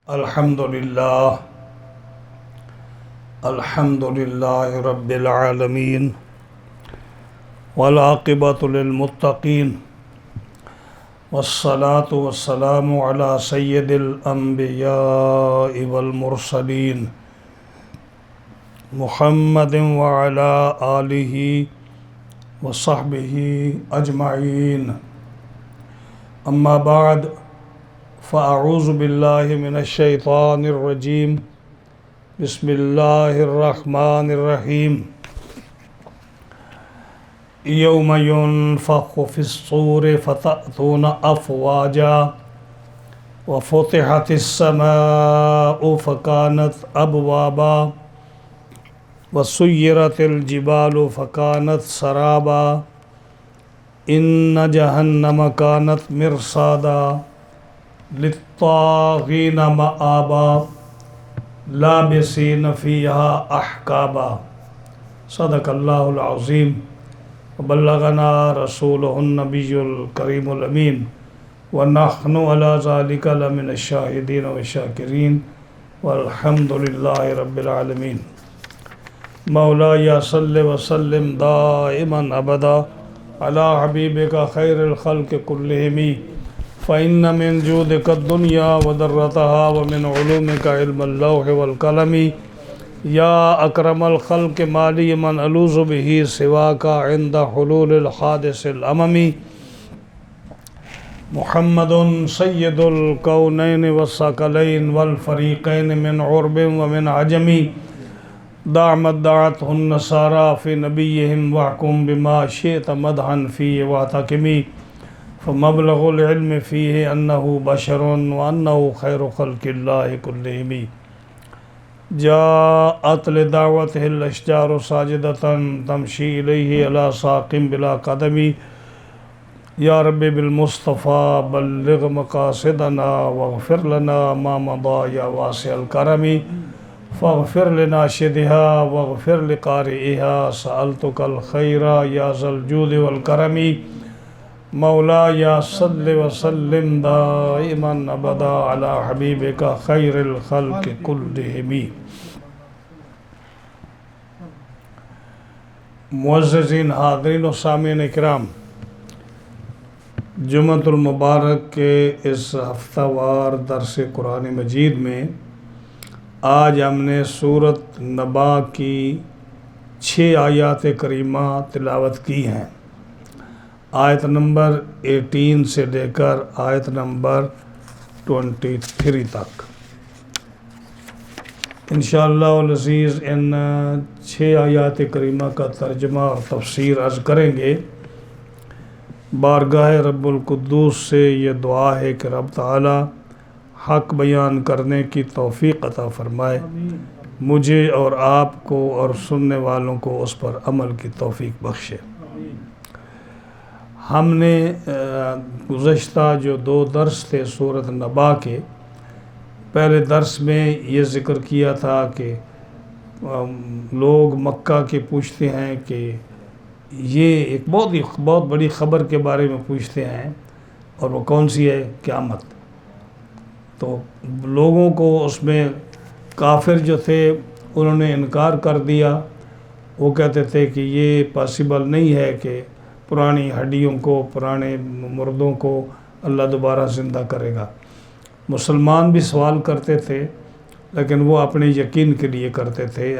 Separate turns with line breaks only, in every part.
الحمد للہ رب العالمین والعاقبۃ للمتقین والصلاة والسلام علی سید الانبیاء والمرسلین محمد وعلی آلہ وصحبہ اجمعین اما بعد فاعوذ باللہ من الشیطان الرجیم بسم اللہ الرحمن الرحیم یوم ينفخ فی الصور فتأتون افواجا وفتحت السماء فکانت ابوابا وسیرت الجبال فکانت سرابا ان جہنم کانت مرصادا للطاغین مآبا لابسین فیہا احقابا صدق اللہ العظیم وبلغنا رسولہ النبی الکریم الامین ونحن علی ذالک لمن الشاہدین والشاکرین والحمد للہ رب العالمین مولائی صلی وسلم دائما ابدا علی حبیبک خیر الخلق کلہم فإن من جودك الدنيا وضرتها ومن علومك علم اللوح والقلم يا أكرم الخلق مالي من ألوذ به سواك عند حلول الحادث الأمم محمد سيد الكونين والثقلين والفريقين من عرب ومن عجم دعمت دعته النصارى في نبيهم واحكم بما شئت مدحا فيه واعتكمي فمبلغ العلم فيه أنه بشر وأنه خير خلق الله كلهم جاءت لدعوته الأشجار ساجدة تمشي إليه على ساق بلا قدم يا رب بالمصطفى بلغ مقاصدنا واغفر لنا ما مضى يا واسع الكرم فاغفر لناشدها واغفر لقارئها سألتك الخير يا ذا الجود والكرم مولاي صل وسلم دائما ابدا على حبيبك خير الخلق كلهم معززین حاضرین و سامعین اکرام، جمعۃ المبارک کے اس ہفتہ وار درس قرآن مجید میں آج ہم نے سورۃ نبا کی 6 آیات کریمہ تلاوت کی ہیں، آیت نمبر 18 سے لے کر آیت نمبر 23 تک۔ انشاءاللہ العزیز ان 6 آیات کریمہ کا ترجمہ اور تفسیر عرض کریں گے۔ بارگاہ رب القدوس سے یہ دعا ہے کہ رب تعالی حق بیان کرنے کی توفیق عطا فرمائے، مجھے اور آپ کو اور سننے والوں کو اس پر عمل کی توفیق بخشے۔ ہم نے گزشتہ جو 2 درس تھے سورۃ نبا کے، پہلے درس میں یہ ذکر کیا تھا کہ لوگ مکہ کے پوچھتے ہیں کہ یہ ایک بہت بڑی خبر کے بارے میں پوچھتے ہیں، اور وہ کون سی ہے؟ قیامت۔ تو لوگوں کو اس میں کافر جو تھے انہوں نے انکار کر دیا، وہ کہتے تھے کہ یہ پاسبل نہیں ہے کہ پرانی ہڈیوں کو، پرانے مردوں کو اللہ دوبارہ زندہ کرے گا۔ مسلمان بھی سوال کرتے تھے لیکن وہ اپنے یقین کے لیے کرتے تھے،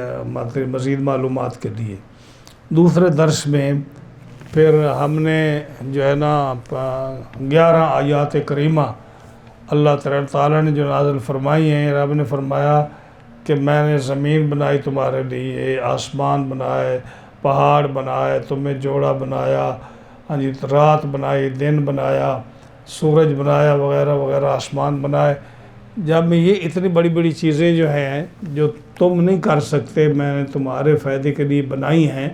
مزید معلومات کے لیے۔ دوسرے درس میں پھر ہم نے جو ہے نا 11 آیات کریمہ اللہ تعالیٰ نے جو نازل فرمائی ہیں۔ رب نے فرمایا کہ میں نے زمین بنائی تمہارے لیے، آسمان بنائے، پہاڑ بنائے، تمہیں جوڑا بنایا، رات بنائی، دن بنایا، سورج بنایا وغیرہ وغیرہ، آسمان بنائے۔ جب میں یہ اتنی بڑی بڑی چیزیں جو ہیں جو تم نہیں کر سکتے، میں نے تمہارے فائدے کے لیے بنائی ہیں،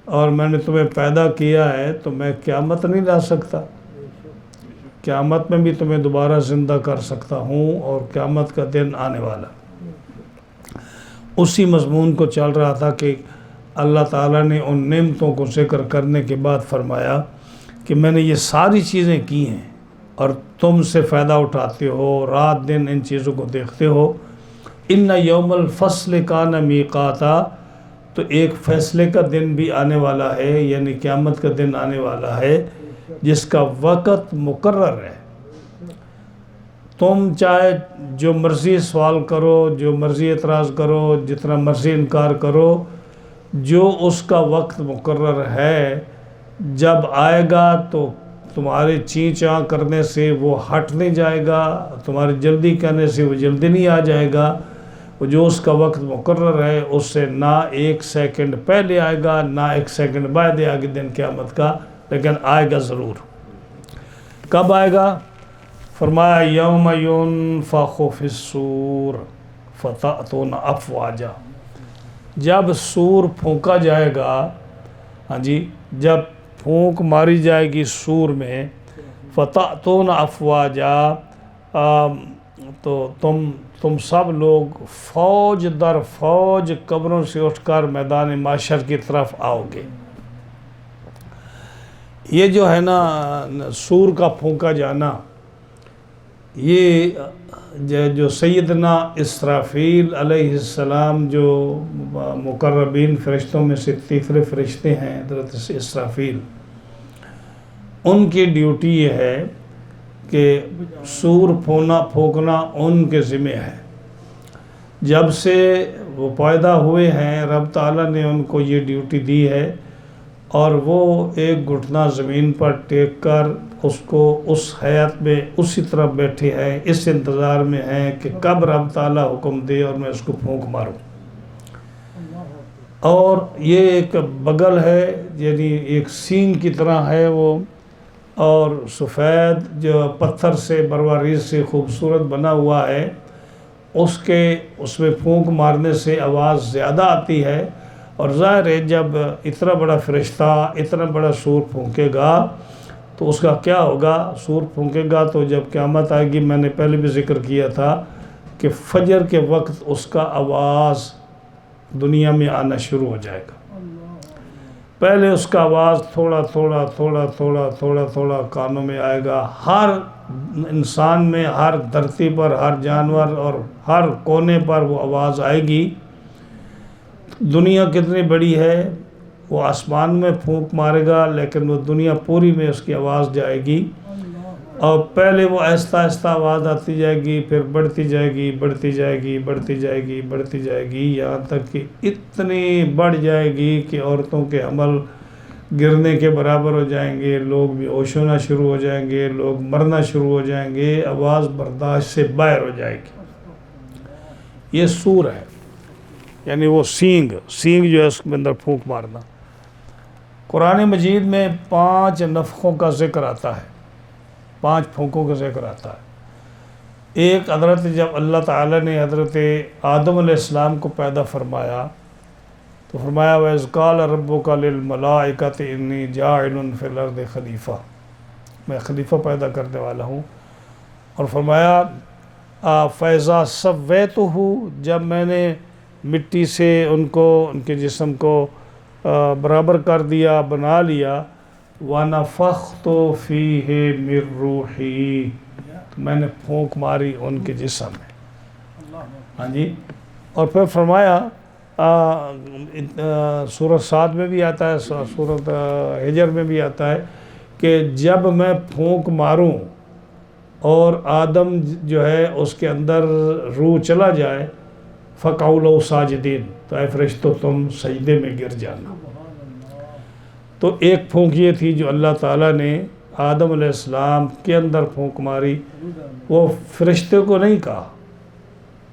اور میں نے تمہیں پیدا کیا ہے، تو میں قیامت نہیں لا سکتا؟ قیامت میں بھی تمہیں دوبارہ زندہ کر سکتا ہوں، اور قیامت کا دن آنے والا۔ اسی مضمون کو چل رہا تھا کہ اللہ تعالیٰ نے ان نعمتوں کو ذکر کرنے کے بعد فرمایا کہ میں نے یہ ساری چیزیں کی ہیں، اور تم سے فائدہ اٹھاتے ہو، رات دن ان چیزوں کو دیکھتے ہو۔ ان یوم الفصل کان میقاتا، تو ایک فیصلے کا دن بھی آنے والا ہے، یعنی قیامت کا دن آنے والا ہے جس کا وقت مقرر ہے۔ تم چاہے جو مرضی سوال کرو، جو مرضی اعتراض کرو، جتنا مرضی انکار کرو، جو اس کا وقت مقرر ہے جب آئے گا تو تمہارے چیں چاں کرنے سے وہ ہٹ نہیں جائے گا، تمہارے جلدی کرنے سے وہ جلدی نہیں آ جائے گا۔ وہ جو اس کا وقت مقرر ہے اس سے نہ ایک سیکنڈ پہلے آئے گا نہ ایک سیکنڈ بعد آئے گا دن قیامت کا، لیکن آئے گا ضرور۔ کب آئے گا؟ فرمایا یوم ینفخ فی الصور فتأتون افواجا، جب سور پھونکا جائے گا، ہاں جی، جب پھونک ماری جائے گی سور میں، فتأتون افواجا، تو تم سب لوگ فوج در فوج قبروں سے اٹھ کر میدان محشر کی طرف آؤ گے۔ یہ جو ہے نا سور کا پھونکا جانا، یہ جو سیدنا اسرافیل علیہ السلام جو مقربین فرشتوں میں سے تیسرے فرشتے ہیں حضرت اسرافیل، ان کی ڈیوٹی یہ ہے کہ سور پھونکنا ان کے ذمہ ہے۔ جب سے وہ پیدا ہوئے ہیں رب تعالیٰ نے ان کو یہ ڈیوٹی دی ہے، اور وہ ایک گھٹنا زمین پر ٹیک کر اس کو اس حیات میں اسی طرح بیٹھے ہیں، اس انتظار میں ہیں کہ کب رب تعالیٰ حکم دے اور میں اس کو پھونک ماروں۔ اور یہ ایک بغل ہے، یعنی ایک سینگ کی طرح ہے وہ، اور سفید جو پتھر سے برواریز سے خوبصورت بنا ہوا ہے، اس میں پھونک مارنے سے آواز زیادہ آتی ہے۔ اور ظاہر ہے جب اتنا بڑا فرشتہ اتنا بڑا سور پھونکے گا تو اس کا کیا ہوگا؟ سور پھونکے گا تو جب قیامت آئے گی، میں نے پہلے بھی ذکر کیا تھا کہ فجر کے وقت اس کا آواز دنیا میں آنا شروع ہو جائے گا۔ پہلے اس کا آواز تھوڑا تھوڑا تھوڑا تھوڑا تھوڑا تھوڑا کانوں میں آئے گا، ہر انسان میں، ہر دھرتی پر، ہر جانور اور ہر کونے پر وہ آواز آئے گی۔ دنیا کتنی بڑی ہے، وہ آسمان میں پھونک مارے گا لیکن وہ دنیا پوری میں اس کی آواز جائے گی، اور پہلے وہ آہستہ آہستہ آواز آتی جائے گی، پھر بڑھتی جائے گی، بڑھتی جائے گی، بڑھتی جائے گی، بڑھتی جائے گی، یہاں تک کہ اتنی بڑھ جائے گی کہ عورتوں کے حمل گرنے کے برابر ہو جائیں گے، لوگ بے ہوش ہونا شروع ہو جائیں گے، لوگ مرنا شروع ہو جائیں گے، آواز برداشت سے باہر ہو جائے گی۔ یہ سور ہے، یعنی وہ سینگ جو ہے اس کے اندر پھونک مارنا۔ قرآن مجید میں 5 نفخوں کا ذکر آتا ہے، 5 پھونکوں کا ذکر آتا ہے۔ ایک حضرت جب اللہ تعالیٰ نے حضرت آدم علیہ السلام کو پیدا فرمایا تو فرمایا وَإِذْ قَالَ رَبُّكَ لِلْمَلَائِكَةِ إِنِّي جَاعِلٌ فِي الْأَرْضِ خلیفہ، میں خلیفہ پیدا کرنے والا ہوں۔ اور فرمایا فَإِذَا سَوَّيْتُهُ، جب میں نے مٹی سے ان کے جسم کو برابر کر دیا، بنا لیا، وَنَفَخْتُ فِيهِ مِن رُوحِي، میں نے پھونک ماری ان کے جسم میں، ہاں جی۔ اور پھر فرمایا سورۃ صاد میں بھی آتا ہے، سورۃ حجر میں بھی آتا ہے کہ جب میں پھونک ماروں اور آدم جو ہے اس کے اندر روح چلا جائے، فَقَعُوا لَهُ سَاجِدِينَ، تو اے فرشتو تم سجدے میں گر جانا۔ تو ایک پھونک یہ تھی جو اللہ تعالیٰ نے آدم علیہ السلام کے اندر پھونک ماری، وہ فرشتے کو نہیں کہا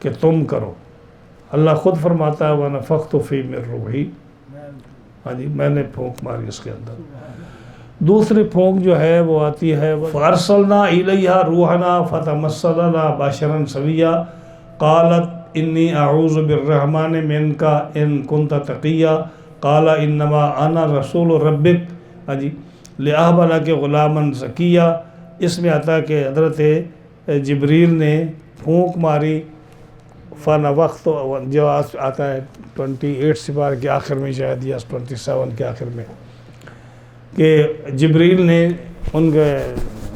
کہ تم کرو، اللہ خود فرماتا ہے وَنَفَخْتُ فِيهِ مِن رُوحِي، ہاں جی، میں نے پھونک ماری اس کے اندر۔ دوسری پھونک جو ہے وہ آتی ہے فَأَرْسَلْنَا إِلَيْهَا رُوحَنَا فَتَمَثَّلَ لَهَا بَشَرًا سَوِيًّا قَالَتْ إِنِّي أَعُوذُ بِالرَّحْمَنِ مِنْكَ إِن كُنْتَ تَقِيًّا قَالَ إِنَّمَا أَنَا رَسُولُ رَبِّكَ، ہاں جی، لِأَهْبَ لَكَ غُلَامًا زَكِيًّا۔ اس میں آتا ہے کہ حضرت جبریل نے پھونک ماری، فَنَفَخْتُ، جو آتا ہے 28 سپارہ کے آخر میں شاید یا 27 کے آخر میں، کہ جبریل نے ان کے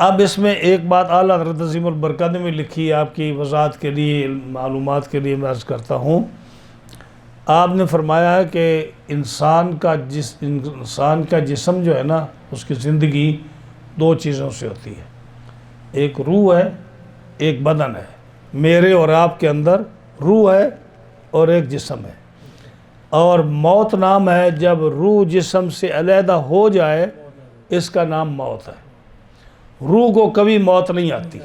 اب اس میں ایک بات اعلیٰ حضرت عظیم البرکت نے میں لکھی ہے، آپ کی وضاحت کے لیے، معلومات کے لیے میں عرض کرتا ہوں۔ آپ نے فرمایا ہے کہ انسان کا جسم جو ہے نا، اس کی زندگی دو چیزوں سے ہوتی ہے، ایک روح ہے، ایک بدن ہے۔ میرے اور آپ کے اندر روح ہے اور ایک جسم ہے، اور موت نام ہے جب روح جسم سے علیحدہ ہو جائے، اس کا نام موت ہے۔ روح کو کبھی موت نہیں آتی،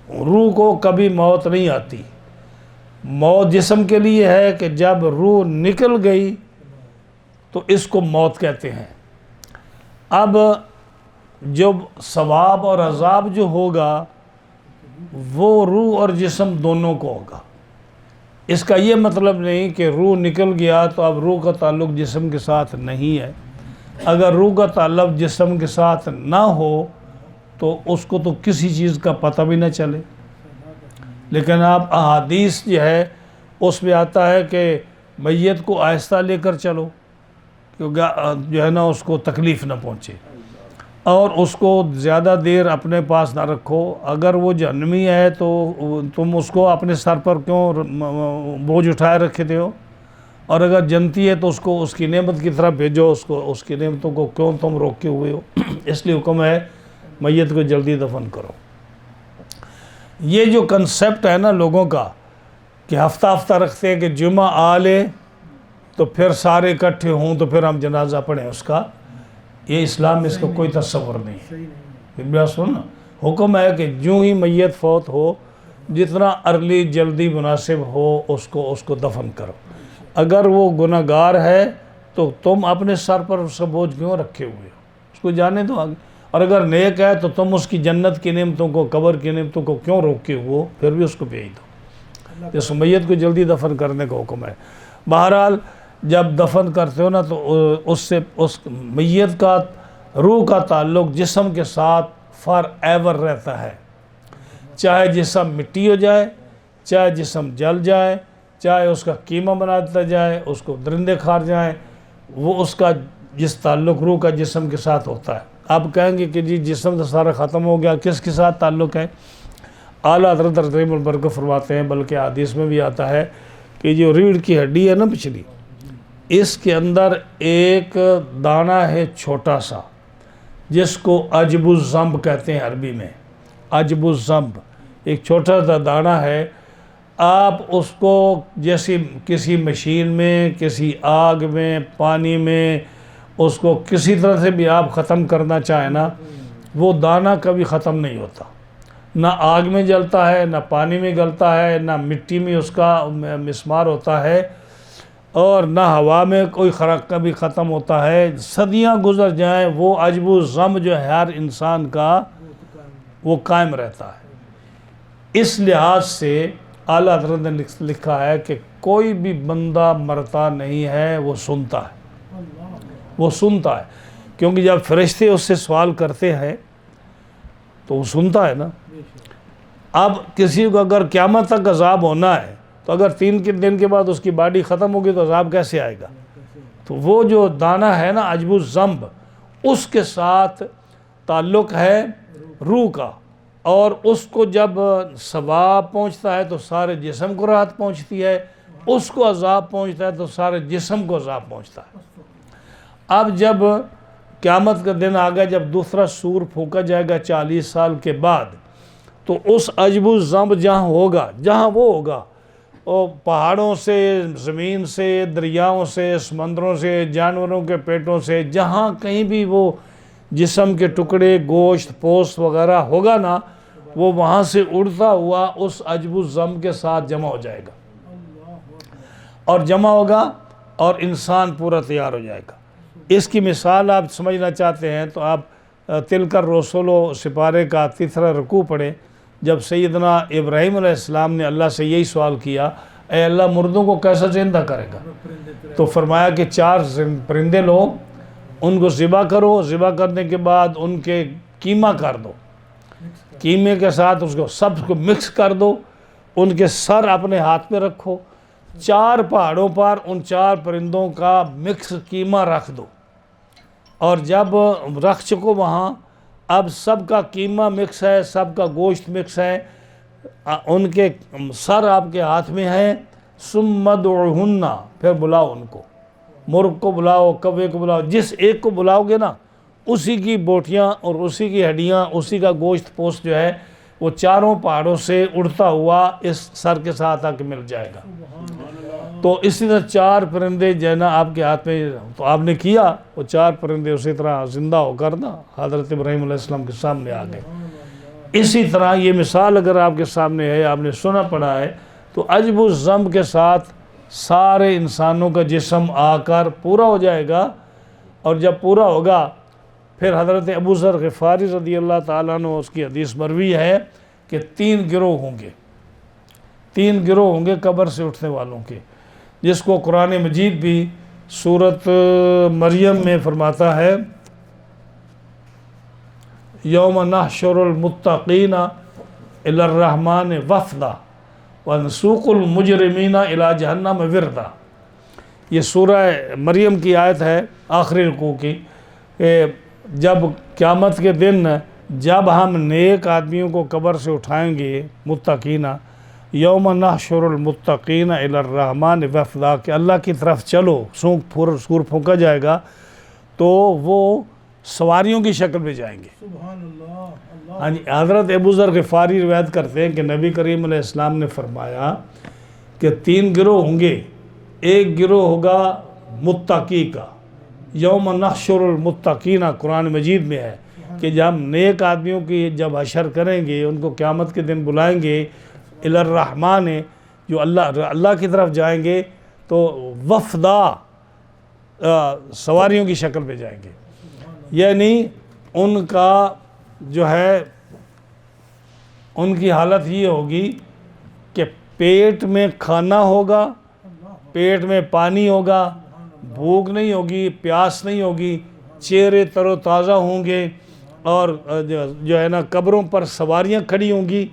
روح کو کبھی موت نہیں آتی۔ موت جسم کے لیے ہے کہ جب روح نکل گئی تو اس کو موت کہتے ہیں۔ اب جب ثواب اور عذاب جو ہوگا وہ روح اور جسم دونوں کو ہوگا۔ اس کا یہ مطلب نہیں کہ روح نکل گیا تو اب روح کا تعلق جسم کے ساتھ نہیں ہے۔ اگر روح کا تعلق جسم کے ساتھ نہ ہو تو اس کو تو کسی چیز کا پتہ بھی نہ چلے۔ لیکن آپ احادیث جو ہے اس میں آتا ہے کہ میت کو آہستہ لے کر چلو، کیونکہ جو ہے نا اس کو تکلیف نہ پہنچے، اور اس کو زیادہ دیر اپنے پاس نہ رکھو۔ اگر وہ جہنمی ہے تو تم اس کو اپنے سر پر کیوں بوجھ اٹھائے رکھتے ہو، اور اگر جنتی ہے تو اس کو اس کی نعمت کی طرف بھیجو، اس کی نعمتوں کو کیوں تم روکے ہوئے ہو۔ اس لیے حکم ہے میت کو جلدی دفن کرو۔ یہ جو کنسپٹ ہے نا لوگوں کا کہ ہفتہ ہفتہ رکھتے ہیں کہ جمعہ آ لے تو پھر سارے اکٹھے ہوں تو پھر ہم جنازہ پڑھیں اس کا، یہ اسلام میں اس کا کوئی تصور نہیں ہے۔ بات سننا، حکم ہے کہ جو ہی میت فوت ہو، جتنا ارلی جلدی مناسب ہو اس کو دفن کرو۔ اگر وہ گناہگار ہے تو تم اپنے سر پر اس کا بوجھ کیوں رکھے ہوئے ہو، اس کو جانے دو آگے۔ اور اگر نیک ہے تو تم اس کی جنت کی نعمتوں کو، قبر کی نعمتوں کو کیوں روکے ہو، پھر بھی اس کو بھیج دو۔ اس میت کو جلدی دفن کرنے کا حکم ہے۔ بہرحال جب دفن کرتے ہو نا تو اس میت کا روح کا تعلق جسم کے ساتھ فار ایور رہتا ہے، چاہے جسم مٹی ہو جائے، چاہے جسم جل جائے، چاہے اس کا قیمہ بنا دیا جائے، اس کو درندے کھا جائیں، وہ اس کا جس تعلق روح کا جسم کے ساتھ ہوتا ہے۔ آپ کہیں گے کہ جی جسم تو سارا ختم ہو گیا، کس کے ساتھ تعلق ہے؟ اعلیٰ حضرت عظیم البرکت فرماتے ہیں، بلکہ حدیث میں بھی آتا ہے کہ جو ریڑھ کی ہڈی ہے نا پچھلی، اس کے اندر ایک دانہ ہے چھوٹا سا، جس کو عجب الذنب کہتے ہیں عربی میں۔ عجب الذنب ایک چھوٹا سا دانہ ہے، آپ اس کو جیسے کسی مشین میں، کسی آگ میں، پانی میں، اس کو کسی طرح سے بھی آپ ختم کرنا چاہیں نا، وہ دانہ کبھی ختم نہیں ہوتا۔ نہ آگ میں جلتا ہے، نہ پانی میں گلتا ہے، نہ مٹی میں اس کا مسمار ہوتا ہے، اور نہ ہوا میں کوئی خرق کبھی ختم ہوتا ہے۔ صدیاں گزر جائیں وہ عجب الذنب جو ہے ہر انسان کا وہ قائم رہتا ہے۔ اس لحاظ سے اعلیٰ حضرت نے لکھا ہے کہ کوئی بھی بندہ مرتا نہیں ہے، وہ سنتا ہے، وہ سنتا ہے، کیونکہ جب فرشتے اس سے سوال کرتے ہیں تو وہ سنتا ہے نا۔ اب کسی کو اگر قیامت تک عذاب ہونا ہے تو اگر 3 دن کے بعد اس کی باڈی ختم ہوگی تو عذاب کیسے آئے گا؟ تو وہ جو دانہ ہے نا عجب الذنب، اس کے ساتھ تعلق ہے روح کا، اور اس کو جب ثواب پہنچتا ہے تو سارے جسم کو راحت پہنچتی ہے، اس کو عذاب پہنچتا ہے تو سارے جسم کو عذاب پہنچتا ہے۔ اب جب قیامت کا دن آ گیا، جب دوسرا سور پھونکا جائے گا 40 سال کے بعد، تو اس عجب الذنب جہاں ہوگا، جہاں وہ ہوگا، وہ پہاڑوں سے، زمین سے، دریاؤں سے، سمندروں سے، جانوروں کے پیٹوں سے، جہاں کہیں بھی وہ جسم کے ٹکڑے، گوشت، پوست وغیرہ ہوگا نا، وہ وہاں سے اڑتا ہوا اس عجب الذنب کے ساتھ جمع ہو جائے گا، اور جمع ہوگا اور انسان پورا تیار ہو جائے گا۔ اس کی مثال آپ سمجھنا چاہتے ہیں تو آپ تلک الرسل سپارے کا 3 رکوع پڑھیں، جب سیدنا ابراہیم علیہ السلام نے اللہ سے یہی سوال کیا، اے اللہ مردوں کو کیسا زندہ کرے گا؟ تو فرمایا کہ 4 پرندے لو، ان کو ذبح کرو، ذبح کرنے کے بعد ان کے قیمہ کر دو، قیمے کے ساتھ اس کو سب کو مکس کر دو، ان کے سر اپنے ہاتھ میں رکھو، 4 پہاڑوں پر ان 4 پرندوں کا مکس قیمہ رکھ دو، اور جب رکھ چکو وہاں اب سب کا قیمہ مکس ہے، سب کا گوشت مکس ہے، ان کے سر آپ کے ہاتھ میں ہیں، ثم ادعوہن، پھر بلاؤ ان کو، مرغ کو بلاؤ، کوے کو بلاؤ، جس ایک کو بلاؤ گے نا اسی کی بوٹیاں اور اسی کی ہڈیاں، اسی کا گوشت پوست جو ہے وہ چاروں پہاڑوں سے اڑتا ہوا اس سر کے ساتھ آ کے مل جائے گا۔ تو اسی طرح 4 پرندے جو ہے نا آپ کے ہاتھ میں، تو آپ نے کیا، وہ 4 پرندے اسی طرح زندہ ہو کر نا حضرت ابراہیم علیہ السلام کے سامنے آ گئے۔ اسی طرح یہ مثال اگر آپ کے سامنے ہے، آپ نے سنا پڑا ہے، تو عجب و ذنب کے ساتھ سارے انسانوں کا جسم آ کر پورا ہو جائے گا، اور جب پورا ہوگا پھر حضرت ابو ذر غفاری رضی اللہ تعالیٰ عنہ، اس کی حدیث مروی ہے کہ 3 گروہ ہوں گے، 3 گروہ ہوں گے قبر سے اٹھنے والوں کے، جس کو قرآن مجید بھی سورۃ مریم میں فرماتا ہے، یوم نحشر المتقین الی الرحمن وفدا ونسوق المجرمین الی جہنم وردا۔ یہ سورہ مریم کی آیت ہے، آخری رکوع کی، کہ جب قیامت کے دن جب ہم نیک آدمیوں کو قبر سے اٹھائیں گے، متقین، یوم نحشر المتقین الی الرحمن وفدا، کہ اللہ کی طرف چلو، سور پھونکا جائے گا تو وہ سواریوں کی شکل میں جائیں گے۔
سبحان اللہ۔
ہاں جی، حضرت ابو ذر غفاری روایت کرتے ہیں کہ نبی کریم علیہ السلام نے فرمایا کہ 3 گروہ ہوں گے، ایک گروہ ہوگا متقی کا، یوم نحشر المتقین قرآن مجید میں ہے کہ جب نیک آدمیوں کی جب حشر کریں گے، ان کو قیامت کے دن بلائیں گے، الی الرحمن، جو اللہ کی طرف جائیں گے، تو وفدا، سواریوں کی شکل میں جائیں گے، یعنی ان کا جو ہے ان کی حالت یہ ہوگی کہ پیٹ میں کھانا ہوگا، پیٹ میں پانی ہوگا، بھوک نہیں ہوگی، پیاس نہیں ہوگی، چہرے تر و تازہ ہوں گے، اور جو ہے نا قبروں پر سواریاں کھڑی ہوں گی،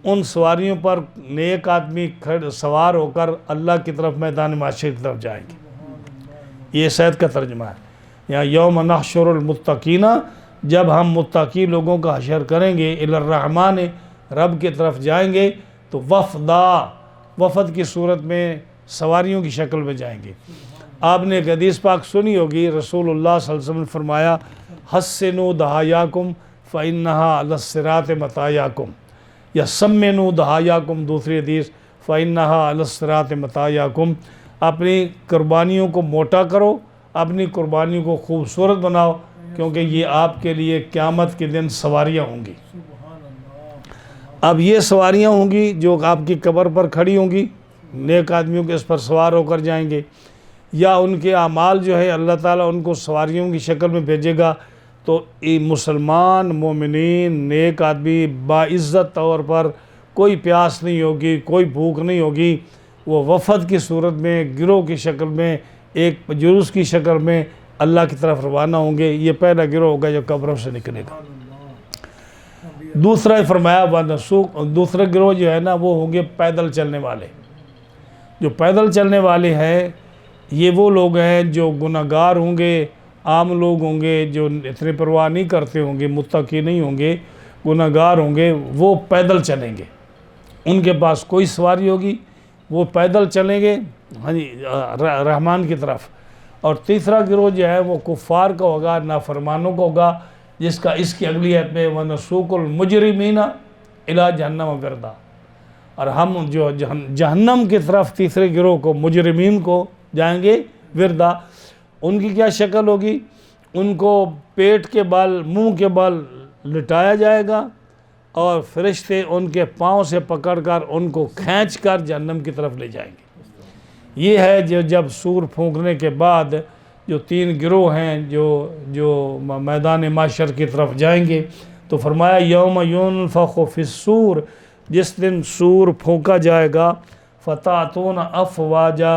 ان سواریوں پر نیک آدمی سوار ہو کر اللہ کی طرف میدان معاشر کی طرف جائیں گے۔ یہ سید کا ترجمہ ہے یہاں، یوم نحشر المتقین، جب ہم متقی لوگوں کا حشر کریں گے، الی الرحمن، رب کی طرف جائیں گے، تو وفدا، وفد کی صورت میں سواریوں کی شکل میں جائیں گے۔ آپ نے ایک حدیث پاک سنی ہوگی، رسول اللہ صلی اللہ علیہ وسلم نے فرمایا، حسنوا دہایاکم فإنہا علی الصراط مطایاکم، یا سمنوا دہایاکم، دوسری حدیث، فإنہا علی الصراط مطایاکم، اپنی قربانیوں کو موٹا کرو، اپنی قربانیوں کو خوبصورت بناؤ، کیونکہ یہ آپ کے لیے قیامت کے دن سواریاں ہوں گی۔ اب یہ سواریاں ہوں گی جو آپ کی قبر پر کھڑی ہوں گی، نیک آدمیوں کے اس پر سوار ہو کر جائیں گے، یا ان کے اعمال جو ہے اللہ تعالیٰ ان کو سواریوں کی شکل میں بھیجے گا، تو مسلمان، مومنین، نیک آدمی باعزت طور پر، کوئی پیاس نہیں ہوگی، کوئی بھوک نہیں ہوگی، وہ وفد کی صورت میں، گروہ کی شکل میں، ایک جلوس کی شکل میں اللہ کی طرف روانہ ہوں گے۔ یہ پہلا گروہ ہوگا جو قبروں سے نکلے گا۔ دوسرا فرمایا ونسوق، دوسرا گروہ جو ہے نا وہ ہوں گے پیدل چلنے والے۔ جو پیدل چلنے والے ہیں یہ وہ لوگ ہیں جو گناہگار ہوں گے، عام لوگ ہوں گے، جو اتنے پرواہ نہیں کرتے ہوں گے، متقی نہیں ہوں گے، گناہگار ہوں گے، وہ پیدل چلیں گے، ان کے پاس کوئی سواری ہوگی، وہ پیدل چلیں گے، ہاں جی، رحمان کی طرف۔ اور تیسرا گروہ جو ہے وہ کفار کا ہوگا، نافرمانوں کا ہوگا، جس کا اس کی اگلی آیت میں وَنَسُوقُ الْمُجْرِمِينَ إِلَىٰ جَهَنَّمَ وِرْدًا، اور ہم جو جہنم کی طرف تیسرے گروہ کو، مجرمین کو جائیں گے وردا۔ ان کی کیا شکل ہوگی؟ ان کو پیٹ کے بل، منہ کے بل لٹایا جائے گا، اور فرشتے ان کے پاؤں سے پکڑ کر ان کو کھینچ کر جہنم کی طرف لے جائیں گے۔ یہ ہے جو جب سور پھونکنے کے بعد جو 3 گروہ ہیں جو میدان معاشر کی طرف جائیں گے، تو فرمایا یوم ينفخ فی الصور، جس دن سور پھونکا جائے گا، فتأتون افواجا،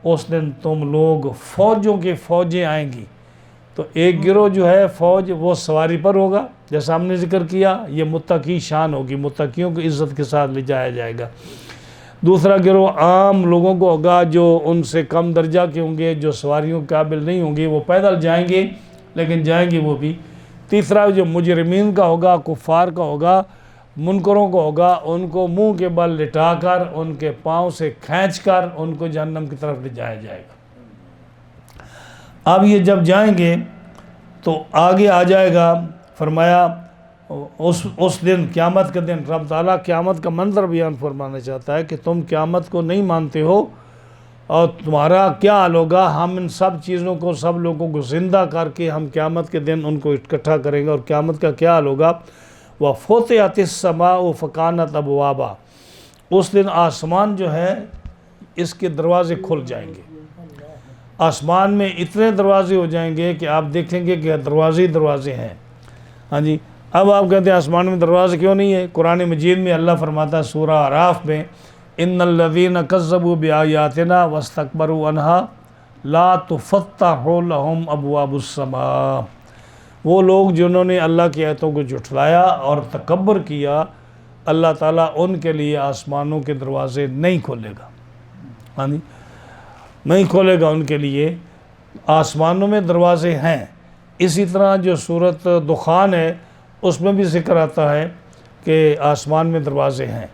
اس دن تم لوگ فوجوں کی فوجیں آئیں گی۔ تو ایک گروہ جو ہے فوج وہ سواری پر ہوگا، جیسا ہم نے ذکر کیا، یہ متقی شان ہوگی، متقیوں کو عزت کے ساتھ لے جایا جائے گا۔ دوسرا گروہ عام لوگوں کو ہوگا جو ان سے کم درجہ کے ہوں گے، جو سواریوں کے قابل نہیں ہوں گے، وہ پیدل جائیں گے، لیکن جائیں گے وہ بھی۔ تیسرا جو مجرمین کا ہوگا، کفار کا ہوگا، منکروں کو ہوگا، ان کو منہ کے بل لٹا کر، ان کے پاؤں سے کھینچ کر ان کو جہنم کی طرف لے جایا جائے گا۔ اب یہ جب جائیں گے تو آگے آ جائے گا، فرمایا اس دن، قیامت کے دن، رب تعالیٰ قیامت کا منظر بیان فرمانا چاہتا ہے کہ تم قیامت کو نہیں مانتے ہو اور تمہارا کیا حال ہوگا۔ ہم ان سب چیزوں کو، سب لوگوں کو زندہ کر کے ہم قیامت کے دن ان کو اکٹھا کریں گے، اور قیامت کا کیا حال ہوگا۔ وَفُتِحَتِ السَّمَاءُ فَكَانَتْ أَبْوَابًا، اس دن آسمان جو ہے اس کے دروازے کھل جائیں گے۔ آسمان میں اتنے دروازے ہو جائیں گے کہ آپ دیکھیں گے کہ دروازے ہی دروازے ہیں۔ ہاں جی، اب آپ کہتے ہیں آسمان میں دروازے کیوں نہیں ہے؟ قرآن مجید میں اللہ فرماتا ہے سورہ اعراف میں، ان الذین کذبوا بآیاتنا واستکبروا عنہا لا تفتح لهم ابواب السماء، وہ لوگ جنہوں نے اللہ کی آیتوں کو جھٹلایا اور تکبر کیا، اللہ تعالیٰ ان کے لیے آسمانوں کے دروازے نہیں کھولے گا۔ ہاں جی، نہیں کھولے گا ان کے لیے۔ آسمانوں میں دروازے ہیں۔ اسی طرح جو سورۃ دخان ہے اس میں بھی ذکر آتا ہے کہ آسمان میں دروازے ہیں۔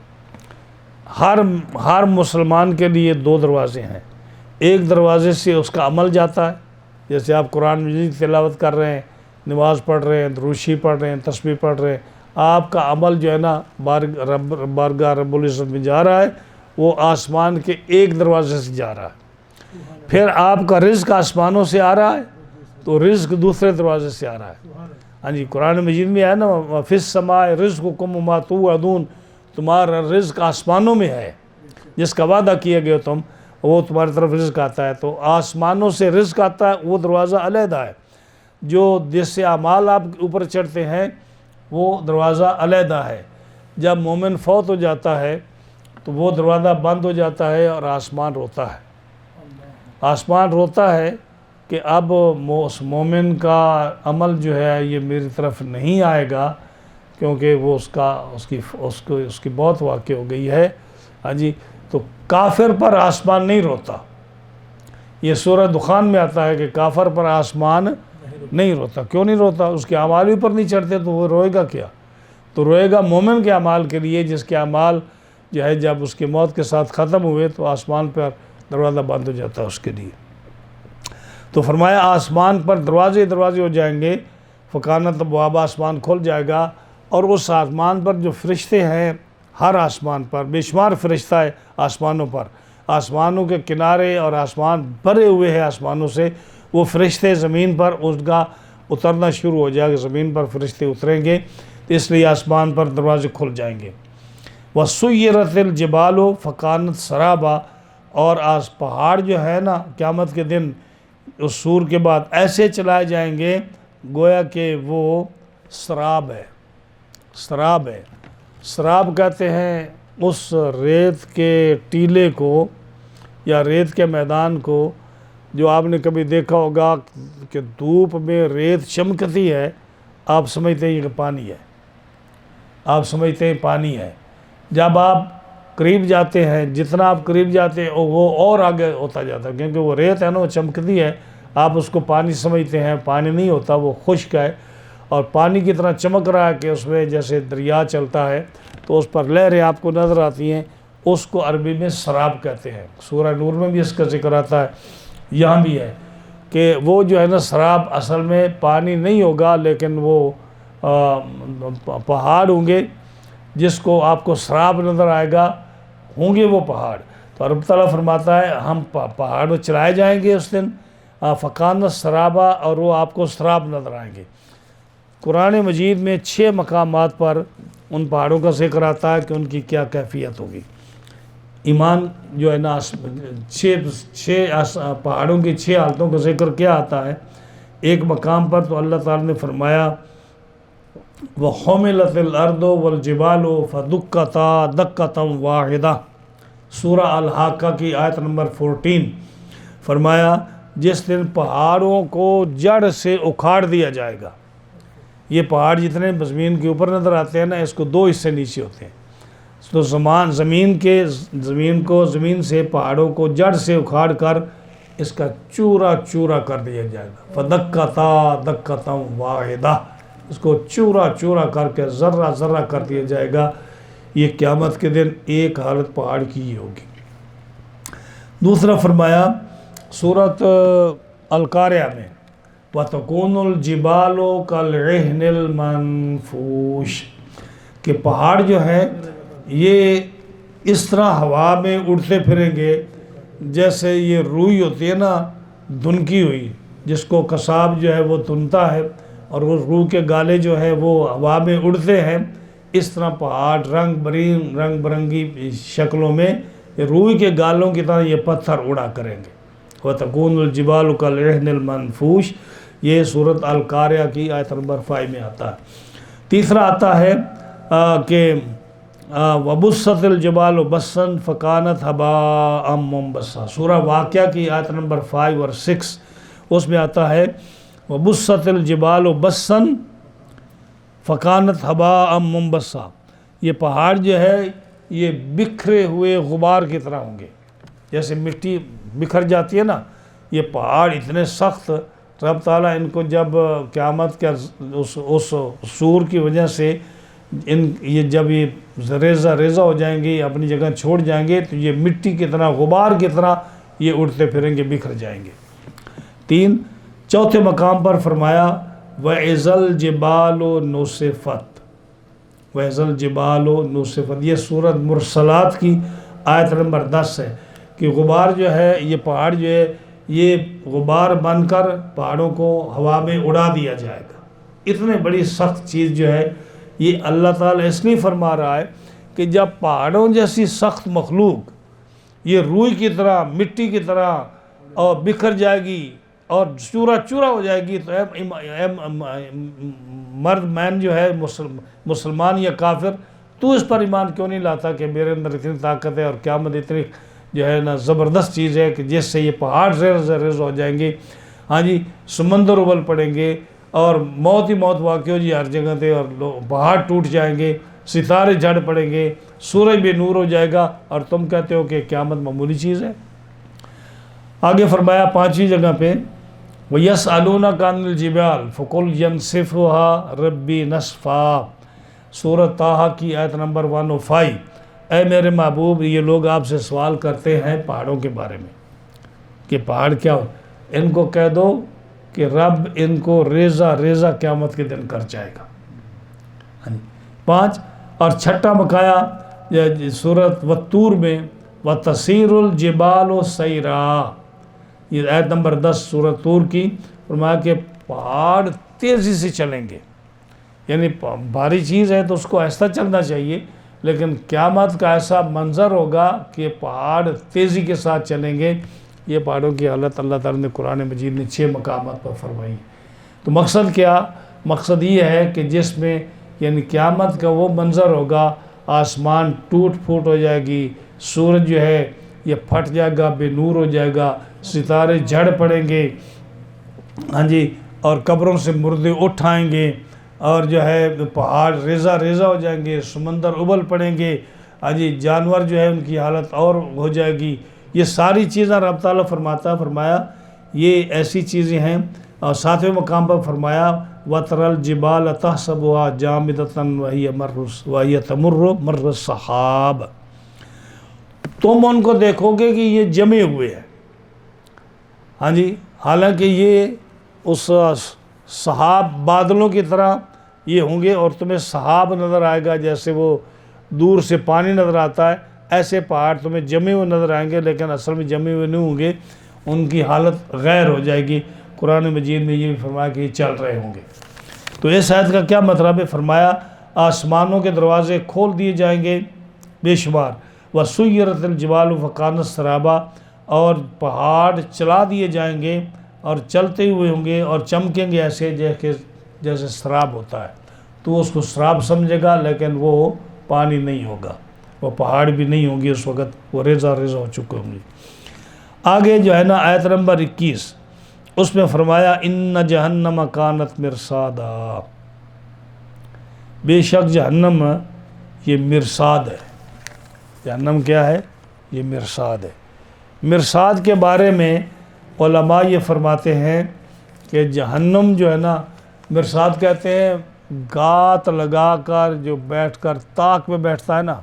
ہر مسلمان کے لیے 2 دروازے ہیں۔ ایک دروازے سے اس کا عمل جاتا ہے، جیسے آپ قرآن مجید تلاوت کر رہے ہیں، نماز پڑھ رہے ہیں، دروشی پڑھ رہے ہیں، تسبیح پڑھ رہے ہیں، آپ کا عمل جو ہے نا بارگاہ رب العزت میں جا رہا ہے، وہ آسمان کے ایک دروازے سے جا رہا ہے۔ پھر آپ کا رزق آسمانوں سے آ رہا ہے تو رزق دوسرے دروازے سے آ رہا ہے۔ ہاں جی، قرآن مجید میں ہے نا، فِي السَّمَاءِ رِزْقُكُمْ وَمَا تُوعَدُونَ، تمہارا رزق آسمانوں میں ہے، جس کا وعدہ کیا گیا تم، وہ تمہاری طرف رزق آتا ہے۔ تو آسمانوں سے رزق آتا ہے، وہ دروازہ علیحدہ ہے۔ جو جس سے اعمال آپ اوپر چڑھتے ہیں وہ دروازہ علیحدہ ہے۔ جب مومن فوت ہو جاتا ہے تو وہ دروازہ بند ہو جاتا ہے اور آسمان روتا ہے۔ آسمان روتا ہے کہ اب اس مومن کا عمل جو ہے یہ میری طرف نہیں آئے گا، کیونکہ وہ اس کی موت واقع ہو گئی ہے۔ ہاں جی، تو کافر پر آسمان نہیں روتا۔ یہ سورہ دخان میں آتا ہے کہ کافر پر آسمان نہیں روتا۔ کیوں نہیں روتا؟ اس کے اعمال اوپر نہیں چڑھتے تو وہ روئے گا کیا؟ تو روئے گا مومن کے اعمال کے لیے، جس کے اعمال جو ہے جب اس کی موت کے ساتھ ختم ہوئے تو آسمان پر دروازہ بند ہو جاتا ہے اس کے لیے۔ تو فرمایا آسمان پر دروازے ہو جائیں گے، فکانت ابواب، آسمان کھل جائے گا، اور اس آسمان پر جو فرشتے ہیں، ہر آسمان پر بے شمار فرشتہ ہے آسمانوں پر، آسمانوں کے کنارے اور آسمان بھرے ہوئے ہیں آسمانوں سے، وہ فرشتے زمین پر اس کا اترنا شروع ہو جائے گا، زمین پر فرشتے اتریں گے، اس لیے آسمان پر دروازے کھل جائیں گے۔ وَسُيِّرَتِ الْجِبَالُ فَكَانَتْ سَرَابًا، اور پہاڑ جو ہے نا قیامت کے دن اس سور کے بعد ایسے چلائے جائیں گے گویا کہ وہ سراب ہے۔ سراب ہے، سراب کہتے ہیں اس ریت کے ٹیلے کو یا ریت کے میدان کو، جو آپ نے کبھی دیکھا ہوگا کہ دھوپ میں ریت چمکتی ہے، آپ سمجھتے ہیں کہ پانی ہے، آپ سمجھتے ہیں پانی ہے۔ جب آپ قریب جاتے ہیں، جتنا آپ قریب جاتے ہیں وہ اور آگے ہوتا جاتا ہے، کیونکہ وہ ریت ہے نا، وہ چمکتی ہے، آپ اس کو پانی سمجھتے ہیں، پانی نہیں ہوتا، وہ خشک ہے اور پانی کی طرح چمک رہا ہے کہ اس میں جیسے دریا چلتا ہے تو اس پر لہریں آپ کو نظر آتی ہیں، اس کو عربی میں سراب کہتے ہیں۔ سورہ نور میں بھی اس کا ذکر آتا ہے، یہاں بھی ہے کہ وہ جو ہے نا سراب اصل میں پانی نہیں ہوگا، لیکن وہ پہاڑ ہوں گے، جس کو آپ کو سراب نظر آئے گا، ہوں گے وہ پہاڑ۔ تو رب تعالیٰ فرماتا ہے ہم پہاڑ میں چلائے جائیں گے اس دن، فَكَانَتْ سَرَابًا، اور وہ آپ کو سراب نظر آئیں گے۔ قرآن مجید میں 6 مقامات پر ان پہاڑوں کا ذکر آتا ہے کہ ان کی کیا کیفیت ہوگی۔ ایمان جو ہے نا، 6 پہاڑوں کی 6 حالتوں کا ذکر کیا آتا ہے۔ ایک مقام پر تو اللہ تعالیٰ نے فرمایا وَحُمِلَتِ الْأَرْضُ وَالْجِبَالُ فَدُكَّتَا دَكَّةً وَاحِدَةً، سورہ الحاقہ کی آیت نمبر 14، فرمایا جس دن پہاڑوں کو جڑ سے اکھاڑ دیا جائے گا۔ یہ پہاڑ جتنے زمین کے اوپر نظر آتے ہیں نا، اس کو 2 حصے نیچے ہوتے ہیں، تو زمین سے پہاڑوں کو جڑ سے اکھاڑ کر اس کا چورا چورا کر دیا جائے گا۔ فَدَكَّتَا دَكَّةً وَاحِدَةً، اس کو چورا چورا کر کے ذرہ ذرہ کر دیا جائے گا۔ یہ قیامت کے دن ایک حالت پہاڑ کی ہی ہوگی۔ دوسرا فرمایا سورۃ القاریہ میں وَتَكُونُ الْجِبَالُ كَالْعِهْنِ الْمَنْفُوشِ، کہ پہاڑ جو ہے یہ اس طرح ہوا میں اڑتے پھریں گے جیسے یہ روئی ہوتی ہے نا دھنکی ہوئی، جس کو قصاب جو ہے وہ دھنتا ہے اور وہ روح کے گالے جو ہے وہ ہوا میں اڑتے ہیں، اس طرح پہاڑ رنگ برنگی شکلوں میں روئی کے گالوں کی طرح یہ پتھر اڑا کریں گے۔ وَتَكُونُ الْجِبَالُ كَالْعِهْنِ الْمَنْفُوشِ، یہ سورۃ القاریہ کی آیت نمبر 5 میں آتا ہے۔ تیسرا آتا ہے کہ وَبُسَّتِ الْجِبَالُ بَسًّا فَكَانَتْ هَبَاءً مُنبَثًّا، سورہ واقعہ کی آیت نمبر 5 اور 6، اس میں آتا ہے وَبُسَّتِ الْجِبَالُ بَسًّا فَكَانَتْ هَبَاءً مُنبَثًّا، یہ پہاڑ جو ہے یہ بکھرے ہوئے غبار کی طرح ہوں گے، جیسے مٹی بکھر جاتی ہے نا، یہ پہاڑ اتنے سخت، رب تعالیٰ ان کو جب قیامت کے اس سور کی وجہ سے یہ جب یہ ریزہ ریزہ ہو جائیں گے، اپنی جگہ چھوڑ جائیں گے، تو یہ مٹی کی طرح غبار کی طرح یہ اڑتے پھریں گے، بکھر جائیں گے۔ چوتھے مقام پر فرمایا وَإِذَا الْجِبَالُ نُصِفَتْ، وَإِذَا الْجِبَالُ نُصِفَتْ، یہ سورۃ مرسلات کی آیت نمبر 10 ہے کہ غبار جو ہے یہ پہاڑ جو ہے یہ غبار بن کر پہاڑوں کو ہوا میں اڑا دیا جائے گا۔ اتنے بڑی سخت چیز جو ہے یہ اللہ تعالیٰ اس لیے فرما رہا ہے کہ جب پہاڑوں جیسی سخت مخلوق یہ روئی کی طرح مٹی کی طرح اور بکھر جائے گی اور چورا چورا ہو جائے گی، تو اے مرد مین جو ہے مسلمان یا کافر، تو اس پر ایمان کیوں نہیں لاتا کہ میرے اندر اتنی طاقت ہے اور قیامت اتنی جو ہے نا زبردست چیز ہے کہ جس سے یہ پہاڑ ریز ہو جائیں گے، ہاں جی، سمندر ابل پڑیں گے اور موت ہی موت واقع ہو جی ہر جگہ تے، اور پہاڑ ٹوٹ جائیں گے، ستارے جھڑ پڑیں گے، سورج بھی نور ہو جائے گا، اور تم کہتے ہو کہ قیامت معمولی چیز ہے۔ آگے فرمایا 5ویں جگہ پہ وَيَسْأَلُونَكَ عَنِ الْجِبَالِ فَقُلْ يَنْسِفُهَا رَبِّي نَسْفًا، سورۃ طٰہٰ کی آیت نمبر 105، اے میرے محبوب یہ لوگ آپ سے سوال کرتے ہیں پہاڑوں کے بارے میں کہ پہاڑ کیا ہو، ان کو کہہ دو کہ رب ان کو ریزہ ریزہ قیامت کے دن کر جائے گا۔ 5 اور چھٹا مقایا سورۃ والطور میں وَتَسِيرُ الْجِبَالُ سَيْرًا، یہ آیت نمبر 10 سورۃ طور کی، فرمایا کہ پہاڑ تیزی سے چلیں گے، یعنی بھاری چیز ہے تو اس کو آہستہ چلنا چاہیے، لیکن قیامت کا ایسا منظر ہوگا کہ پہاڑ تیزی کے ساتھ چلیں گے۔ یہ پہاڑوں کی حالت اللہ تعالیٰ نے قرآن مجید میں 6 مقامات پر فرمائی۔ تو مقصد کیا؟ مقصد یہ ہے کہ جس میں یعنی قیامت کا وہ منظر ہوگا، آسمان ٹوٹ پھوٹ ہو جائے گی، سورج جو ہے یہ پھٹ جائے گا، بے نور ہو جائے گا، ستارے جھڑ پڑیں گے، ہاں جی، اور قبروں سے مردے اٹھ آئیں گے، اور جو ہے پہاڑ ریزہ ریزہ ہو جائیں گے، سمندر ابل پڑیں گے، ہاں جی، جانور جو ہے ان کی حالت اور ہو جائے گی۔ یہ ساری چیزیں رب تعالیٰ فرمایا یہ ایسی چیزیں ہیں۔ اور 7ویں مقام پر فرمایا وَتَرَى الْجِبَالَ تَحْسَبُهَا جَامِدَةً وَهِيَ تَمُرُّ مَرَّ السَّحَابِ، تم ان کو دیکھو گے کہ یہ جمے ہوئے ہیں، ہاں جی، حالانکہ یہ اس سحاب بادلوں کی طرح یہ ہوں گے، اور تمہیں سحاب نظر آئے گا جیسے وہ دور سے پانی نظر آتا ہے، ایسے پہاڑ تمہیں جمے ہوئے نظر آئیں گے، لیکن اصل میں جمے ہوئے نہیں ہوں گے، ان کی حالت غیر ہو جائے گی۔ قرآن مجید میں یہ بھی فرمایا کہ یہ چل رہے ہوں گے۔ تو اس آیت کا کیا مطلب ہے؟ فرمایا آسمانوں کے دروازے کھول دیے جائیں گے بے شمار، وَسُيِّرَتِ الْجِبَالُ فَكَانَتْ سَرَابًا، اور پہاڑ چلا دیے جائیں گے اور چلتے ہوئے ہوں گے اور چمکیں گے ایسے جیسے سراب ہوتا ہے، تو اس کو سراب سمجھے گا، لیکن وہ پانی نہیں ہوگا، وہ پہاڑ بھی نہیں ہوں گے اس وقت، وہ ریزہ ریزہ ہو چکے ہوں گے۔ آگے جو ہے نا آیت نمبر 21، اس میں فرمایا اِنَّ جَهَنَّمَ كَانَتْ مِرْصَادًا، بے شک جہنم یہ مرصاد ہے۔ جہنم کیا ہے؟ یہ مرصاد ہے۔ مرصاد کے بارے میں علماء یہ فرماتے ہیں کہ جہنم جو ہے نا، مرصاد کہتے ہیں گات لگا کر جو بیٹھ کر طاق میں بیٹھتا ہے نا،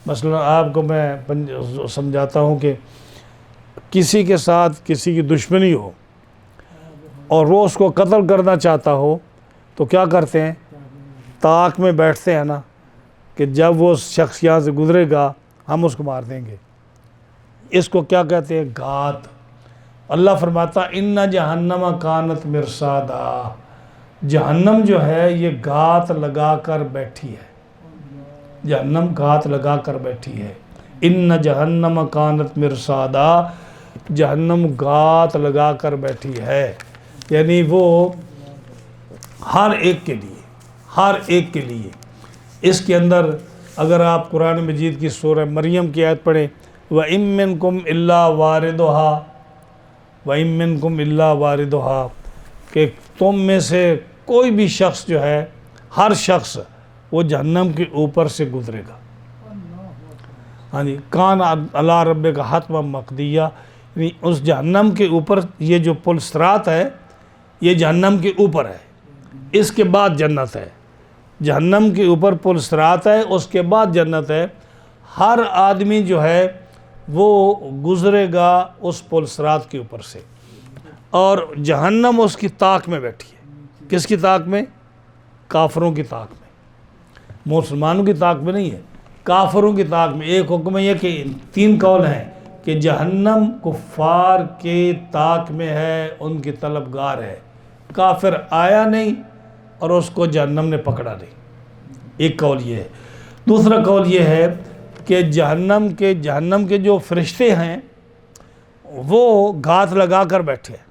مثلا آپ کو میں سمجھاتا ہوں کہ کسی کے ساتھ کسی کی دشمنی ہو اور وہ اس کو قتل کرنا چاہتا ہو تو کیا کرتے ہیں؟ طاق میں بیٹھتے ہیں نا، کہ جب وہ شخص یہاں سے گزرے گا ہم اس کو مار دیں گے۔ اس کو کیا کہتے ہیں؟ گات۔ اللہ فرماتا ان جہنم کانت مرصادا، جہنم جو ہے یہ گات لگا کر بیٹھی ہے، جہنم گات لگا کر بیٹھی ہے۔ ان جہنم کانت مرصادا، جہنم گات لگا کر بیٹھی ہے، یعنی وہ ہر ایک کے لیے، ہر ایک کے لیے۔ اس کے اندر اگر آپ قرآن مجید کی سورہ مریم کی آیت پڑھیں، وَإِن مِّنكُمْ إِلَّا وَارِدُهَا وَإِن مِّنكُمْ إِلَّا وَارِدُهَا، کہ تم میں سے کوئی بھی شخص جو ہے، ہر شخص وہ جہنم کے اوپر سے گزرے گا۔ ہاں جی، کان علی ربک حتما مقضیہ، یعنی اس جہنم کے اوپر یہ جو پل صراط ہے یہ جہنم کے اوپر ہے، اس کے بعد جنت ہے۔ جہنم کے اوپر پل صراط ہے، اس کے بعد جنت ہے۔ ہر آدمی جو ہے وہ گزرے گا اس پل صراط کے اوپر سے، اور جہنم اس کی طاق میں بیٹھی ہے۔ کس کی طاق میں؟ کافروں کی طاق میں، مسلمانوں کی طاق میں نہیں ہے، کافروں کی طاق میں۔ ایک حکم یہ کہ 3 قول ہیں کہ جہنم کفار کے طاق میں ہے، ان کی طلبگار ہے، کافر آیا نہیں اور اس کو جہنم نے پکڑا نہیں۔ ایک قول یہ ہے۔ دوسرا قول یہ ہے کہ جہنم کے جو فرشتے ہیں وہ گھات لگا کر بیٹھے ہیں،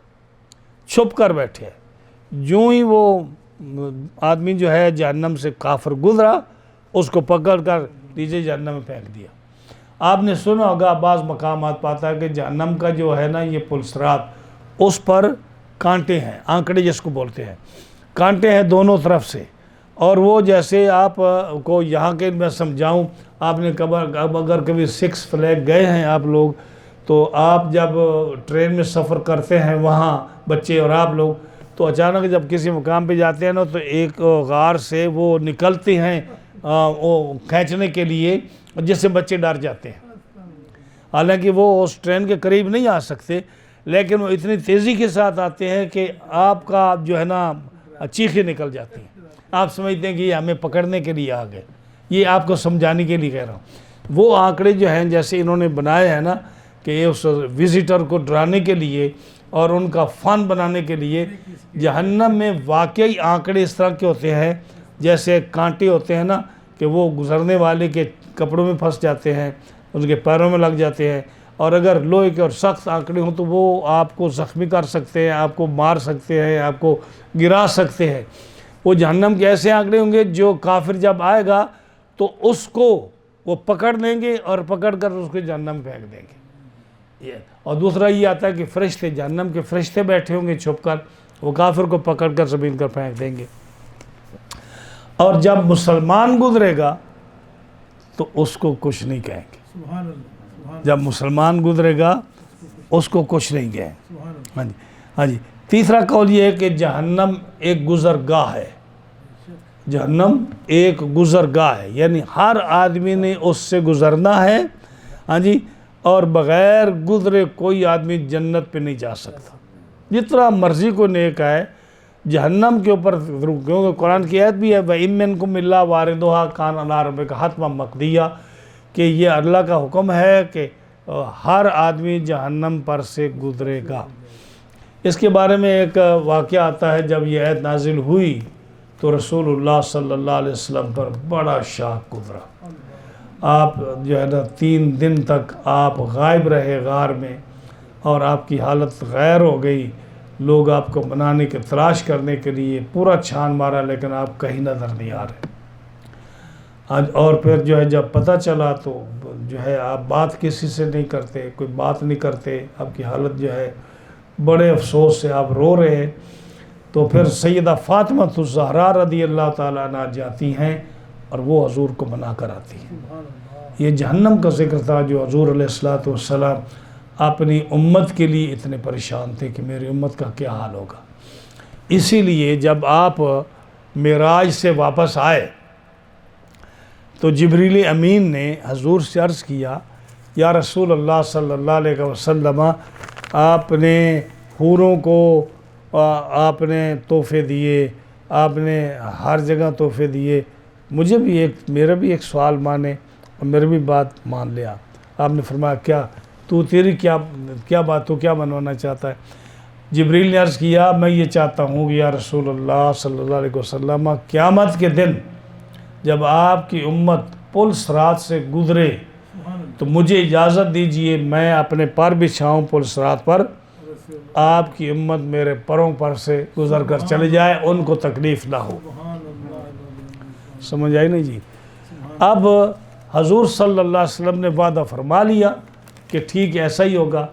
چھپ کر بیٹھے ہیں۔ جو ہی وہ آدمی جو ہے جہنم سے کافر گزرا، اس کو پکڑ کر نیچے جہنم میں پھینک دیا۔ آپ نے سنا ہوگا، بعض مقامات پاتا ہے کہ جہنم کا جو ہے نا یہ پل صراط، اس پر کانٹے ہیں، آنکڑے جس کو بولتے ہیں، کانٹے ہیں دونوں طرف سے، اور وہ جیسے آپ کو یہاں کے میں سمجھاؤں، آپ نے اگر کبھی 6 فلیگ گئے ہیں آپ لوگ، تو آپ جب ٹرین میں سفر کرتے ہیں وہاں بچے اور آپ لوگ، تو اچانک جب کسی مقام پہ جاتے ہیں نا تو ایک غار سے وہ نکلتے ہیں وہ کھینچنے کے لیے، جس سے بچے ڈر جاتے ہیں۔ حالانکہ وہ اس ٹرین کے قریب نہیں آ سکتے، لیکن وہ اتنی تیزی کے ساتھ آتے ہیں کہ آپ کا جو ہے نا چیخیں نکل جاتی ہیں، آپ سمجھتے ہیں کہ یہ ہمیں پکڑنے کے لیے آ گئے۔ یہ آپ کو سمجھانے کے لیے کہہ رہا ہوں۔ وہ آنکڑے جو ہیں جیسے انہوں نے بنائے ہیں نا کہ اس وزٹر کو ڈرانے کے لیے اور ان کا فن بنانے کے لیے، جہنم میں واقعی آنکڑے اس طرح کے ہوتے ہیں جیسے کانٹے ہوتے ہیں نا، کہ وہ گزرنے والے کے کپڑوں میں پھنس جاتے ہیں، ان کے پیروں میں لگ جاتے ہیں، اور اگر لوہے کے اور سخت آنکڑے ہوں تو وہ آپ کو زخمی کر سکتے ہیں، آپ کو مار سکتے ہیں، آپ کو گرا سکتے ہیں۔ وہ جہنم کے ایسے آنکڑے ہوں گے جو کافر جب آئے گا تو اس کو وہ پکڑ لیں گے اور پکڑ کر اس کو جہنم پھینک دیں گے۔ اور دوسرا یہ آتا ہے کہ فرشتے، جہنم کے فرشتے بیٹھے ہوں گے چھپ کر، وہ کافر کو پکڑ کر زمین پر پھینک دیں گے۔ اور جب مسلمان گزرے گا تو اس کو کچھ نہیں کہیں گے، جب مسلمان گزرے گا اس کو کچھ نہیں کہیں گے۔ ہاں جی۔ تیسرا قول یہ ہے کہ جہنم ایک گزرگاہ ہے، جہنم ایک گزرگاہ ہے، یعنی ہر آدمی نے اس سے گزرنا ہے، ہاں جی، اور بغیر گزرے کوئی آدمی جنت پہ نہیں جا سکتا، جتنا مرضی کو نیک ہے۔ جہنم کے اوپر کیونکہ قرآن کی آیت بھی ہے وَإِن مِّنكُمْ إِلَّا وَارِدُهَا كَانَ عَلَىٰ رَبِّكَ حَتْمًا مَقْضِيًّا، کہ یہ اللہ کا حکم ہے کہ ہر آدمی جہنم پر سے گزرے گا۔ اس کے بارے میں ایک واقعہ آتا ہے، جب یہ آیت نازل ہوئی تو رسول اللہ صلی اللہ علیہ وسلم پر بڑا شاک گزرا۔ آپ جو ہے نا 3 دن تک آپ غائب رہے غار میں، اور آپ کی حالت غیر ہو گئی۔ لوگ آپ کو بنانے کے تلاش کرنے کے لیے پورا چھان مارا، لیکن آپ کہیں نظر نہیں آ رہے۔ اور پھر جو ہے جب پتہ چلا تو جو ہے آپ بات کسی سے نہیں کرتے، کوئی بات نہیں کرتے، آپ کی حالت جو ہے بڑے افسوس سے آپ رو رہے ہیں۔ تو پھر سیدہ فاطمہ الزہرا رضی اللہ تعالیٰ عنہ جاتی ہیں اور وہ حضور کو منا کر آتی ہیں۔ یہ جہنم کا ذکر تھا جو حضور علیہ الصلوۃ والسلام اپنی امت کے لیے اتنے پریشان تھے کہ میری امت کا کیا حال ہوگا۔ اسی لیے جب آپ معراج سے واپس آئے تو جبریل امین نے حضور سے عرض کیا یا رسول اللہ صلی اللہ علیہ وسلم آپ نے حوروں کو آپ نے تحفے دیے، آپ نے ہر جگہ تحفے دیے، مجھے بھی میرا بھی ایک سوال مانے اور میری بھی بات مان لیا۔ آپ نے فرمایا کیا تیری کیا بات تو کیا منوانا چاہتا ہے؟ جبریل نے عرض کیا میں یہ چاہتا ہوں کہ یا رسول اللہ صلی اللہ علیہ وسلم قیامت کے دن جب آپ کی امت پل صراط سے گزرے تو مجھے اجازت دیجئے میں اپنے پر بچھاؤں پل صراط پر، آپ کی امت میرے پروں پر سے گزر کر چلے جائے، ان کو تکلیف نہ ہو۔ سمجھ آئی نہیں جی؟ اب حضور صلی اللہ علیہ وسلم نے وعدہ فرما لیا کہ ٹھیک ایسا ہی ہوگا۔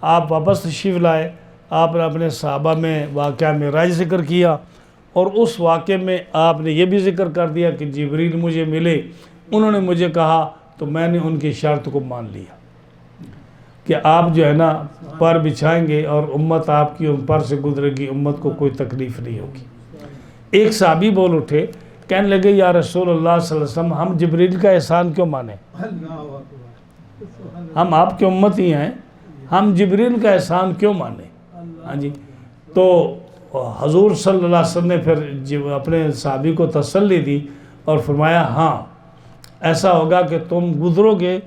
آپ واپس تشریف لائے، آپ نے اپنے صحابہ میں واقعہ معراج ذکر کیا، اور اس واقعے میں آپ نے یہ بھی ذکر کر دیا کہ جبریل مجھے ملے، انہوں نے مجھے کہا تو میں نے ان کی شرط کو مان لیا کہ آپ جو ہے نا پر بچھائیں گے اور امت آپ کی پر سے گزرے گی، امت کو کوئی تکلیف نہیں ہوگی۔ ایک صحابی بول اٹھے، کہنے لگے یا رسول اللہ صلی اللہ علیہ وسلم ہم جبریل کا احسان کیوں مانیں؟ ہم آپ کی امت ہی ہیں، ہم جبریل کا احسان کیوں مانیں؟ ہاں جی، تو حضور صلی اللہ علیہ وسلم نے پھر اپنے صحابی کو تسلی دی اور فرمایا ہاں ایسا ہوگا کہ تم گزرو گے،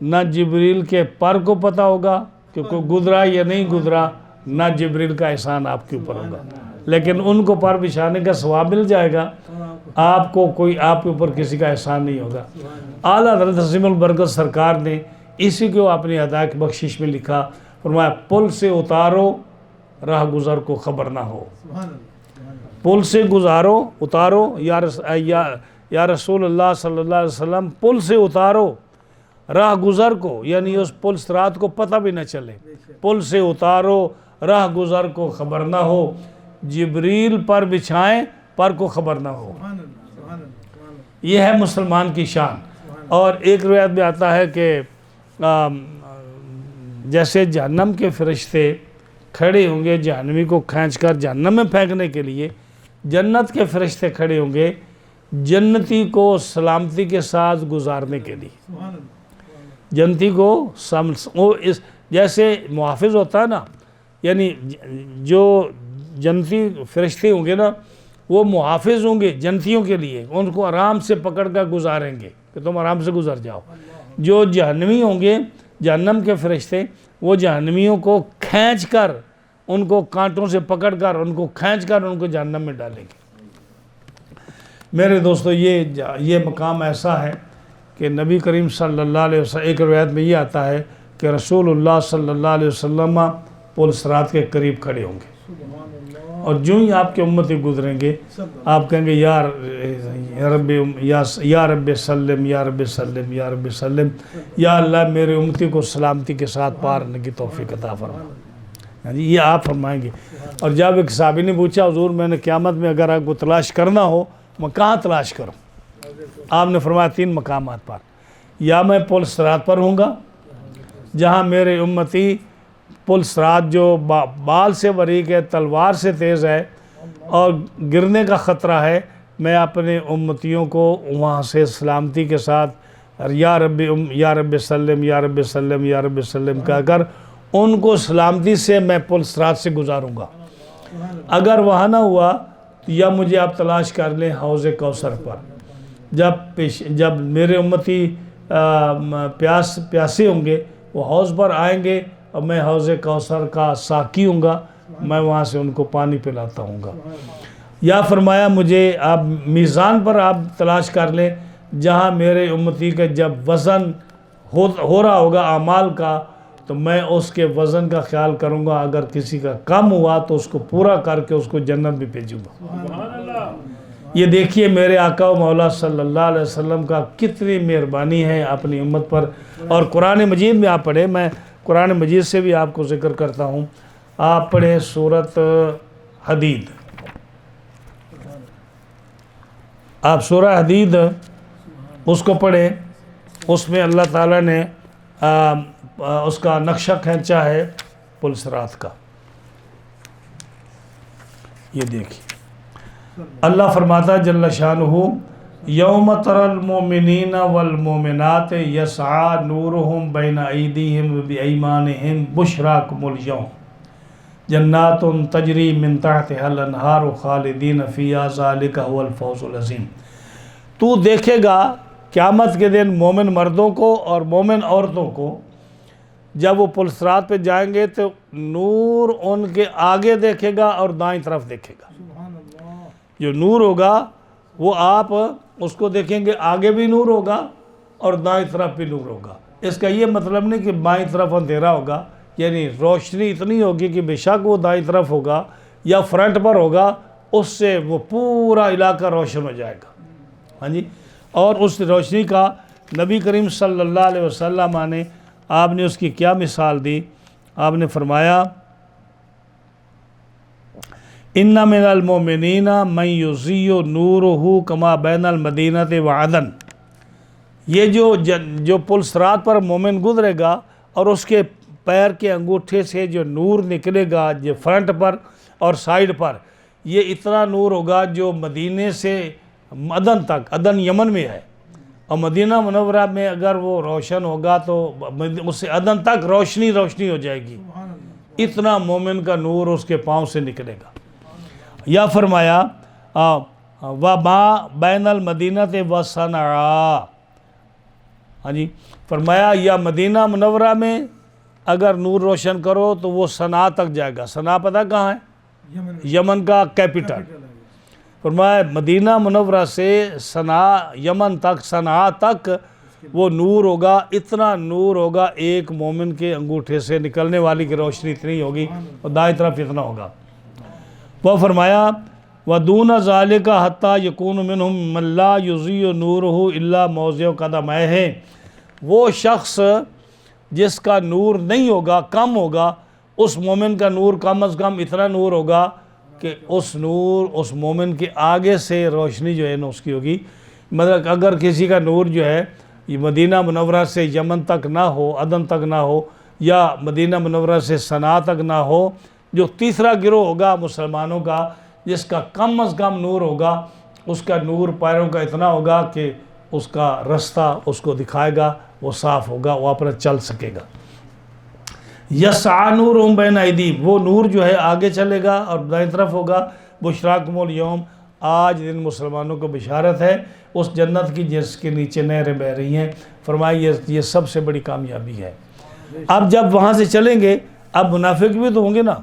نہ جبریل کے پر کو پتہ ہوگا کہ کوئی گزرا یا نہیں گزرا، نہ جبریل کا احسان آپ کے اوپر ہوگا، لیکن ان کو پر بچھانے کا ثواب مل جائے گا، آپ کے اوپر کسی کا احسان نہیں ہوگا۔ اعلیٰ حضرت عظیم البرکت سرکار نے اسی کو اپنی ہدایت بخشش میں لکھا، فرمایا پل سے اتارو راہ گزر کو خبر نہ ہو۔ پل سے اتارو یا رسول اللہ صلی اللہ علیہ وسلم پل سے اتارو راہ گزر کو، یعنی اس پل صراط کو پتہ بھی نہ چلے، پل سے اتارو راہ گزر کو خبر نہ ہو، جبریل پر بچھائیں پر کو خبر نہ ہو۔ یہ ہے مسلمان کی شان۔ اور ایک روایت میں آتا ہے کہ جیسے جہنم کے فرشتے کھڑے ہوں گے جہنمی کو کھینچ کر جہنم میں پھینکنے کے لیے، جنت کے فرشتے کھڑے ہوں گے جنتی کو سلامتی کے ساتھ گزارنے کے لیے۔ جنتی کو جیسے محافظ ہوتا ہے نا، یعنی جو جنتی فرشتے ہوں گے نا وہ محافظ ہوں گے جنتیوں کے لیے، ان کو آرام سے پکڑ کر گزاریں گے کہ تم آرام سے گزر جاؤ۔ جو جہنمی ہوں گے جہنم کے فرشتے، وہ جہنمیوں کو کھینچ کر، ان کو کانٹوں سے پکڑ کر، ان کو کھینچ کر ان کو جہنم میں ڈالیں گے۔ میرے دوستو یہ مقام ایسا ہے کہ نبی کریم صلی اللہ علیہ وسلم، ایک روایت میں یہ آتا ہے کہ رسول اللہ صلی اللہ علیہ وسلم پل صراط کے قریب کھڑے ہوں گے، اور جو ہی آپ کے امتی گزریں گے آپ کہیں گے یا رب سلم یا رب سلم یا رب سلم، یا اللہ میرے امتی کو سلامتی کے ساتھ پار ہونے کی توفیق عطا فرما۔ یہ آپ فرمائیں گے۔ اور جب ایک صحابی نے پوچھا حضور میں نے قیامت میں اگر آپ کو تلاش کرنا ہو میں کہاں تلاش کروں؟ آپ نے فرمایا 3 مقامات پر، یا میں پل صراط پر ہوں گا جہاں میرے امتی پل صراط جو بال سے باریک ہے، تلوار سے تیز ہے اور گرنے کا خطرہ ہے، میں اپنے امتیوں کو وہاں سے سلامتی کے ساتھ یا رب سلم یا رب سلم یا رب سلم کہہ کر ان کو سلامتی سے میں پل صراط سے گزاروں گا۔ اگر وہاں نہ ہوا تو یا مجھے آپ تلاش کر لیں حوض کوثر پر، جب میرے امتی پیاسے ہوں گے وہ حوض پر آئیں گے اور میں حوض کوثر کا ساقی ہوں گا، میں وہاں سے ان کو پانی پلاتا ہوں گا۔ یا فرمایا مجھے آپ میزان پر آپ تلاش کر لیں جہاں میرے امتی کا جب وزن ہو رہا ہوگا اعمال کا تو میں اس کے وزن کا خیال کروں گا، اگر کسی کا کم ہوا تو اس کو پورا کر کے اس کو جنت بھی بھیجوں گا۔ یہ دیکھیے میرے آقا و مولا صلی اللہ علیہ وسلم کا کتنی مہربانی ہے اپنی امت پر۔ اور قرآن مجید میں آپ پڑھیں، میں قرآن مجید سے بھی آپ کو ذکر کرتا ہوں، آپ پڑھیں سورۃ حدید، آپ سورہ حدید اس کو پڑھیں، اس میں اللہ تعالیٰ نے اس کا نقشہ کھینچا ہے پل صراط کا۔ یہ دیکھیے اللہ فرماتا ہے جل شانہ یوم تری المؤمنین والمؤمنات یسعی نورہم بین ایدیہم وبایمانہم بشراکم الیوم جنات تجری من تحتہا الانہار خالدین فیہا ذالک هو الفوز العظیم۔ تو دیکھے گا قیامت کے دن مومن مردوں کو اور مومن عورتوں کو جب وہ پل صراط پہ جائیں گے تو نور ان کے آگے دیکھے گا اور دائیں طرف دیکھے گا۔ جو نور ہوگا وہ آپ اس کو دیکھیں گے، آگے بھی نور ہوگا اور دائیں طرف بھی نور ہوگا۔ اس کا یہ مطلب نہیں کہ بائیں طرف اندھیرا ہوگا، یعنی روشنی اتنی ہوگی کہ بے شک وہ دائیں طرف ہوگا یا فرنٹ پر ہوگا، اس سے وہ پورا علاقہ روشن ہو جائے گا۔ ہاں جی، اور اس روشنی کا نبی کریم صلی اللہ علیہ وسلم نے آپ نے اس کی کیا مثال دی؟ آپ نے فرمایا ان من المؤمنین من یضیء نورہ کما بین المدینۃ وعدن۔ یہ جو پل صراط پر مومن گزرے گا اور اس کے پیر کے انگوٹھے سے جو نور نکلے گا جو فرنٹ پر اور سائیڈ پر، یہ اتنا نور ہوگا جو مدینے سے عدن تک، عدن یمن میں ہے، اور مدینہ منورہ میں اگر وہ روشن ہوگا تو اس سے عدن تک روشنی ہو جائے گی، اتنا مومن کا نور اس کے پاؤں سے نکلے گا۔ یا فرمایا وَمَا بَيْنَ الْمَدِينَةِ وَصَنْعَاءَ، ہاں جی، فرمایا یا مدینہ منورہ میں اگر نور روشن کرو تو وہ صنعاء تک جائے گا۔ صنعاء پتہ کہاں ہے؟ یمن کا کیپٹل۔ فرمایا مدینہ منورہ سے صنعاء یمن تک، صنعاء تک وہ نور ہوگا، اتنا نور ہوگا ایک مومن کے انگوٹھے سے نکلنے والی کی روشنی اتنی ہوگی اور دائیں طرف اتنا ہوگا۔ وہ فرمایا وَدُونَ ذَلِكَ حَتَّى يَكُونُ مِنْهُمْ مَنْ لَا يُضِيءُ نُورُهُ إِلَّا مَوْضِعَ قَدَمَيْهِ، وہ شخص جس کا نور نہیں ہوگا، کم ہوگا، اس مومن کا نور کم از کم اتنا نور ہوگا کہ اس مومن کے آگے سے روشنی جو ہے نا اس کی ہوگی۔ مطلب اگر کسی کا نور جو ہے یہ مدینہ منورہ سے یمن تک نہ ہو، عدن تک نہ ہو، یا مدینہ منورہ سے صنعاء تک نہ ہو، جو تیسرا گروہ ہوگا مسلمانوں کا جس کا کم از کم نور ہوگا، اس کا نور پیروں کا اتنا ہوگا کہ اس کا رستہ اس کو دکھائے گا، وہ صاف ہوگا، وہ اپنا چل سکے گا۔ یسعی نورہم بین ایدیہم، وہ نور جو ہے آگے چلے گا اور دائیں طرف ہوگا۔ بشراکم الیوم، آج دن مسلمانوں کو بشارت ہے اس جنت کی جس کے نیچے نہریں بہہ رہی ہیں۔ فرمایا یہ سب سے بڑی کامیابی ہے۔ اب جب وہاں سے چلیں گے اب منافق بھی تو ہوں گے نا،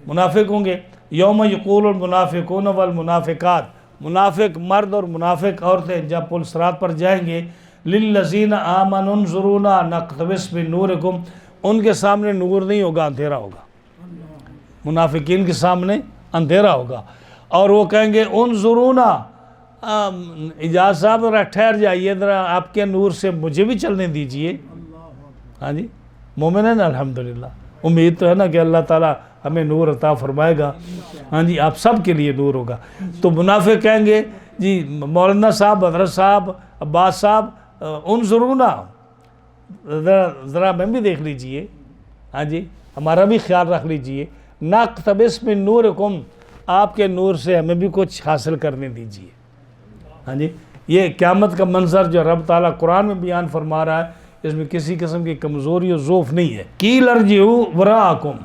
منافق ہوں گے۔ یوم یقول المنافقون والمنافقات، منافق مرد اور منافق عورتیں جب پل صراط پر جائیں گے، للذین آمنوا انظرونا نقتبس من نورکم، ان کے سامنے نور نہیں ہوگا، اندھیرا ہوگا، منافقین کے سامنے اندھیرا ہوگا، اور وہ کہیں گے انظرونا، اجاز صاحب ذرا ٹھہر جائیے، ذرا آپ کے نور سے مجھے بھی چلنے دیجئے۔ ہاں جی، مومن ہے نا الحمدللہ، امید تو ہے نا کہ اللہ تعالیٰ ہمیں نور عطا فرمائے گا۔ ہاں جی، آپ سب کے لیے نور ہوگا۔ تو منافق کہیں گے جی مولانا صاحب، حضرت صاحب، عباس صاحب، انظرونا، ذرا میں بھی دیکھ لیجئے، ہاں جی ہمارا بھی خیال رکھ لیجئے، نقتبس من نورکم، آپ کے نور سے ہمیں بھی کچھ حاصل کرنے دیجئے۔ ہاں جی، یہ قیامت کا منظر جو رب تعالیٰ قرآن میں بیان فرما رہا ہے، اس میں کسی قسم کی کمزوری اور ضعف نہیں ہے۔ قیل ارجعوا وراءکم،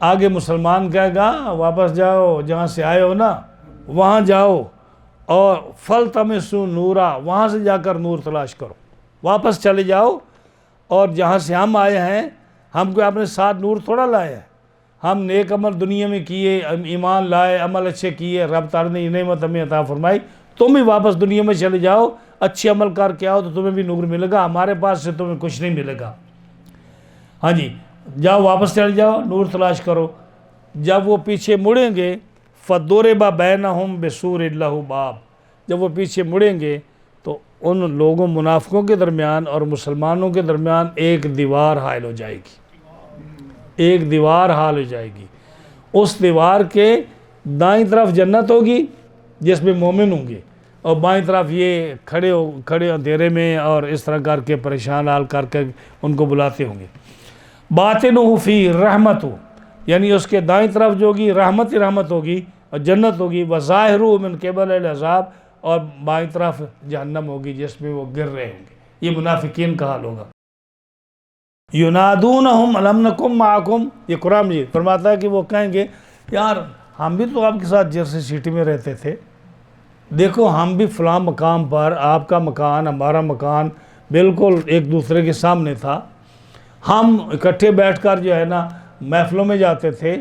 آگے مسلمان کہے گا واپس جاؤ، جہاں سے آئے ہو نا وہاں جاؤ، اور فَالْتَمِسُوا نورا، وہاں سے جا کر نور تلاش کرو، واپس چلے جاؤ، اور جہاں سے ہم آئے ہیں، ہم کو اپنے ساتھ نور تھوڑا لائے ہیں، ہم نیک عمل دنیا میں کیے، ایمان لائے، عمل اچھے کیے، رب تعالیٰ نے یہ نعمت ہمیں عطا فرمائی، تم بھی واپس دنیا میں چلے جاؤ، اچھے عمل کر کے آؤ تو تمہیں بھی نور ملے گا، ہمارے پاس سے تمہیں کچھ نہیں ملے گا۔ ہاں جی، جاؤ واپس چلے جاؤ، نور تلاش کرو۔ جب وہ پیچھے مڑیں گے فَضُرِبَ بَيْنَهُمْ بِسُورٍ لَهُ بَابٌ، جب وہ پیچھے مڑیں گے تو ان لوگوں منافقوں کے درمیان اور مسلمانوں کے درمیان ایک دیوار حائل ہو جائے گی، ایک دیوار حائل ہو جائے گی۔ اس دیوار کے دائیں طرف جنت ہوگی جس میں مومن ہوں گے، اور بائیں طرف یہ کھڑے اندھیرے میں اور اس طرح کر کے پریشان حال کر کے ان کو بلاتے ہوں گے۔ باطنہ فی رحمت، یعنی اس کے دائیں طرف جو ہوگی رحمت ہی رحمت ہوگی، اور جنت ہوگی، وظاہرہ من قبل العذاب، اور بائیں طرف جہنم ہوگی جس میں وہ گر رہے ہوں گے۔ یہ منافقین کا حال ہوگا۔ ینادونہم الم نکم معکم، یہ قرآن مجید فرماتا ہے کہ وہ کہیں گے یار ہم بھی تو آپ کے ساتھ جرسی سٹی میں رہتے تھے، دیکھو ہم بھی فلاں مقام پر، آپ کا مکان ہمارا مکان بالکل ایک دوسرے کے سامنے تھا، ہم اکٹھے بیٹھ کر جو ہے نا محفلوں میں جاتے تھے،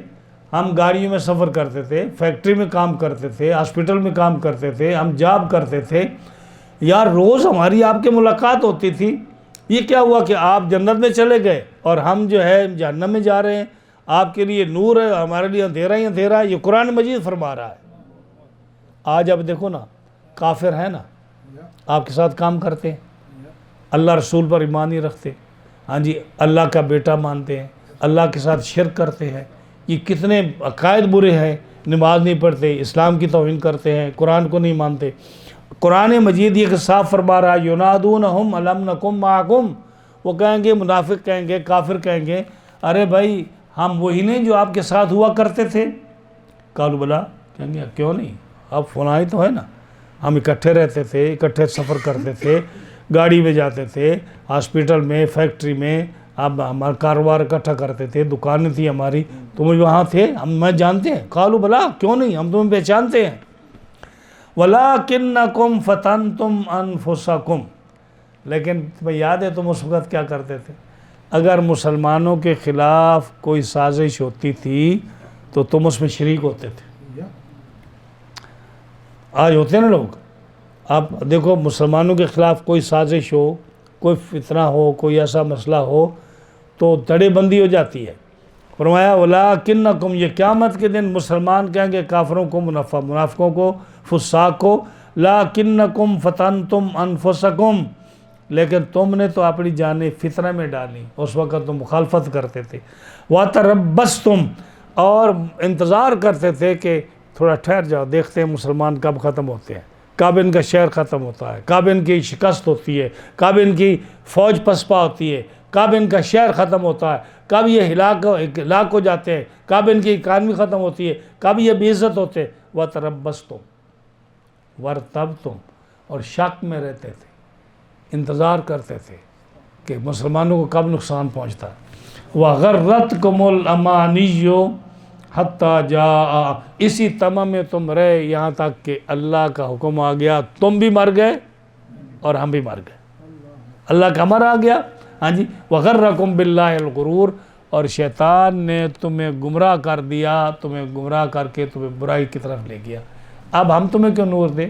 ہم گاڑیوں میں سفر کرتے تھے، فیکٹری میں کام کرتے تھے، ہاسپٹل میں کام کرتے تھے، ہم جاب کرتے تھے، یار روز ہماری آپ کے ملاقات ہوتی تھی، یہ کیا ہوا کہ آپ جنت میں چلے گئے اور ہم جو ہے جہنم میں جا رہے ہیں، آپ کے لیے نور ہے ہمارے لیے اندھیرا ہی اندھیرا ہے۔ یہ قرآن مجید فرما رہا ہے۔ آج اب دیکھو نا، کافر ہیں نا، آپ کے ساتھ کام کرتے ہیں، اللہ رسول پر ایمان نہیں رکھتے، ہاں جی اللہ کا بیٹا مانتے ہیں، اللہ کے ساتھ شرک کرتے ہیں، یہ کتنے عقائد برے ہیں، نماز نہیں پڑھتے، اسلام کی توہین کرتے ہیں، قرآن کو نہیں مانتے۔ قرآن مجید یہ صاف فرما رہا ہے ینادونہم الم نکم معکم، وہ کہیں گے، منافق کہیں گے، کافر کہیں گے، ارے بھائی ہم وہی نہیں جو آپ کے ساتھ ہوا کرتے تھے۔ قالوا بلا، کہیں گے کیوں نہیں، اب فلاں ہی تو ہے نا، ہم اکٹھے رہتے تھے، اکٹھے سفر کرتے تھے، گاڑی میں جاتے تھے، ہاسپٹل میں، فیکٹری میں، اب ہمارا کاروبار اکٹھا کرتے تھے، دکانیں تھی ہماری، تم وہاں تھے، میں جانتے ہیں۔ قالوا بلا، کیوں نہیں، ہم تمہیں پہچانتے ہیں۔ وَلَٰكِنَّكُمْ فَتَنْتُمْ أَنفُسَكُمْ، لیکن تمہیں یاد ہے تم اس وقت کیا کرتے تھے؟ اگر مسلمانوں کے خلاف کوئی سازش ہوتی تھی تو تم اس میں شریک ہوتے تھے۔ آج ہوتے ہیں نا لوگ، آپ دیکھو مسلمانوں کے خلاف کوئی سازش ہو، کوئی فتنہ ہو، کوئی ایسا مسئلہ ہو تو دڑے بندی ہو جاتی ہے۔ فرمایا وَلَٰكِنَّكُمْ، یہ قیامت کے دن مسلمان کہیں گے کافروں کو، منافقوں کو، فساق کو، لَٰكِنَّكُمْ فَتَنْتُمْ أَنفُسَكُمْ، لیکن تم نے تو اپنی جانیں فتنہ میں ڈالی، اس وقت تم مخالفت کرتے تھے، وَتَرَبَّصْتُمْ، اور انتظار کرتے تھے کہ تھوڑا ٹھہر جاؤ، دیکھتے ہیں مسلمان کب ختم ہوتے ہیں، کب ان کا شہر ختم ہوتا ہے، کب ان کی شکست ہوتی ہے، کب ان کی فوج پسپا ہوتی ہے، کب ان کا شہر ختم ہوتا ہے، کب یہ ہلاک ہو جاتے ہیں، کب ان کی اکانومی ختم ہوتی ہے، کب یہ بے عزت ہوتے ہیں۔ وَتَرَبَّصْتُمْ وَارْتَبْتُمْ، اور شک میں رہتے تھے، انتظار کرتے تھے کہ مسلمانوں کو کب نقصان پہنچتا ہے۔ وَغَرَّتْكُمُ الْأَمَانِيُّ حَتَّى جَاءَ، اسی تمام میں تم رہے یہاں تک کہ اللہ کا حکم آ گیا، تم بھی مر گئے اور ہم بھی مر گئے، اللہ کا امر آ گیا، ہاں جی۔ وَغَرَّكُمْ بِاللَّهِ الْغُرُورُ، اور شیطان نے تمہیں گمراہ کر دیا، تمہیں گمراہ کر کے تمہیں برائی کی طرف لے گیا۔ اب ہم تمہیں کیوں نور دیں،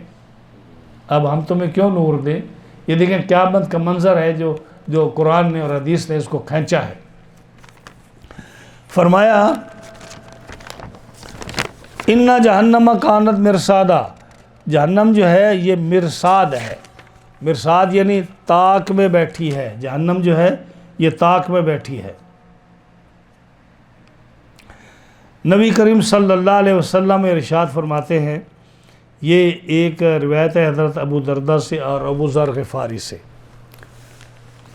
اب ہم تمہیں کیوں نور دیں؟ یہ دیکھیں قیامت کا منظر ہے جو قرآن نے اور حدیث نے اس کو کھینچا ہے۔ فرمایا اِنَّ جَهَنَّمَ كَانَتْ مِرْصَادًا، جہنم جو ہے یہ مرصاد ہے، مرصاد یعنی طاق میں بیٹھی ہے، جہنم جو ہے یہ طاق میں بیٹھی ہے۔ نبی کریم صلی اللہ علیہ وسلم ارشاد فرماتے ہیں، یہ ایک روایت ہے حضرت ابو دردہ سے اور ابو ذر غفاری سے،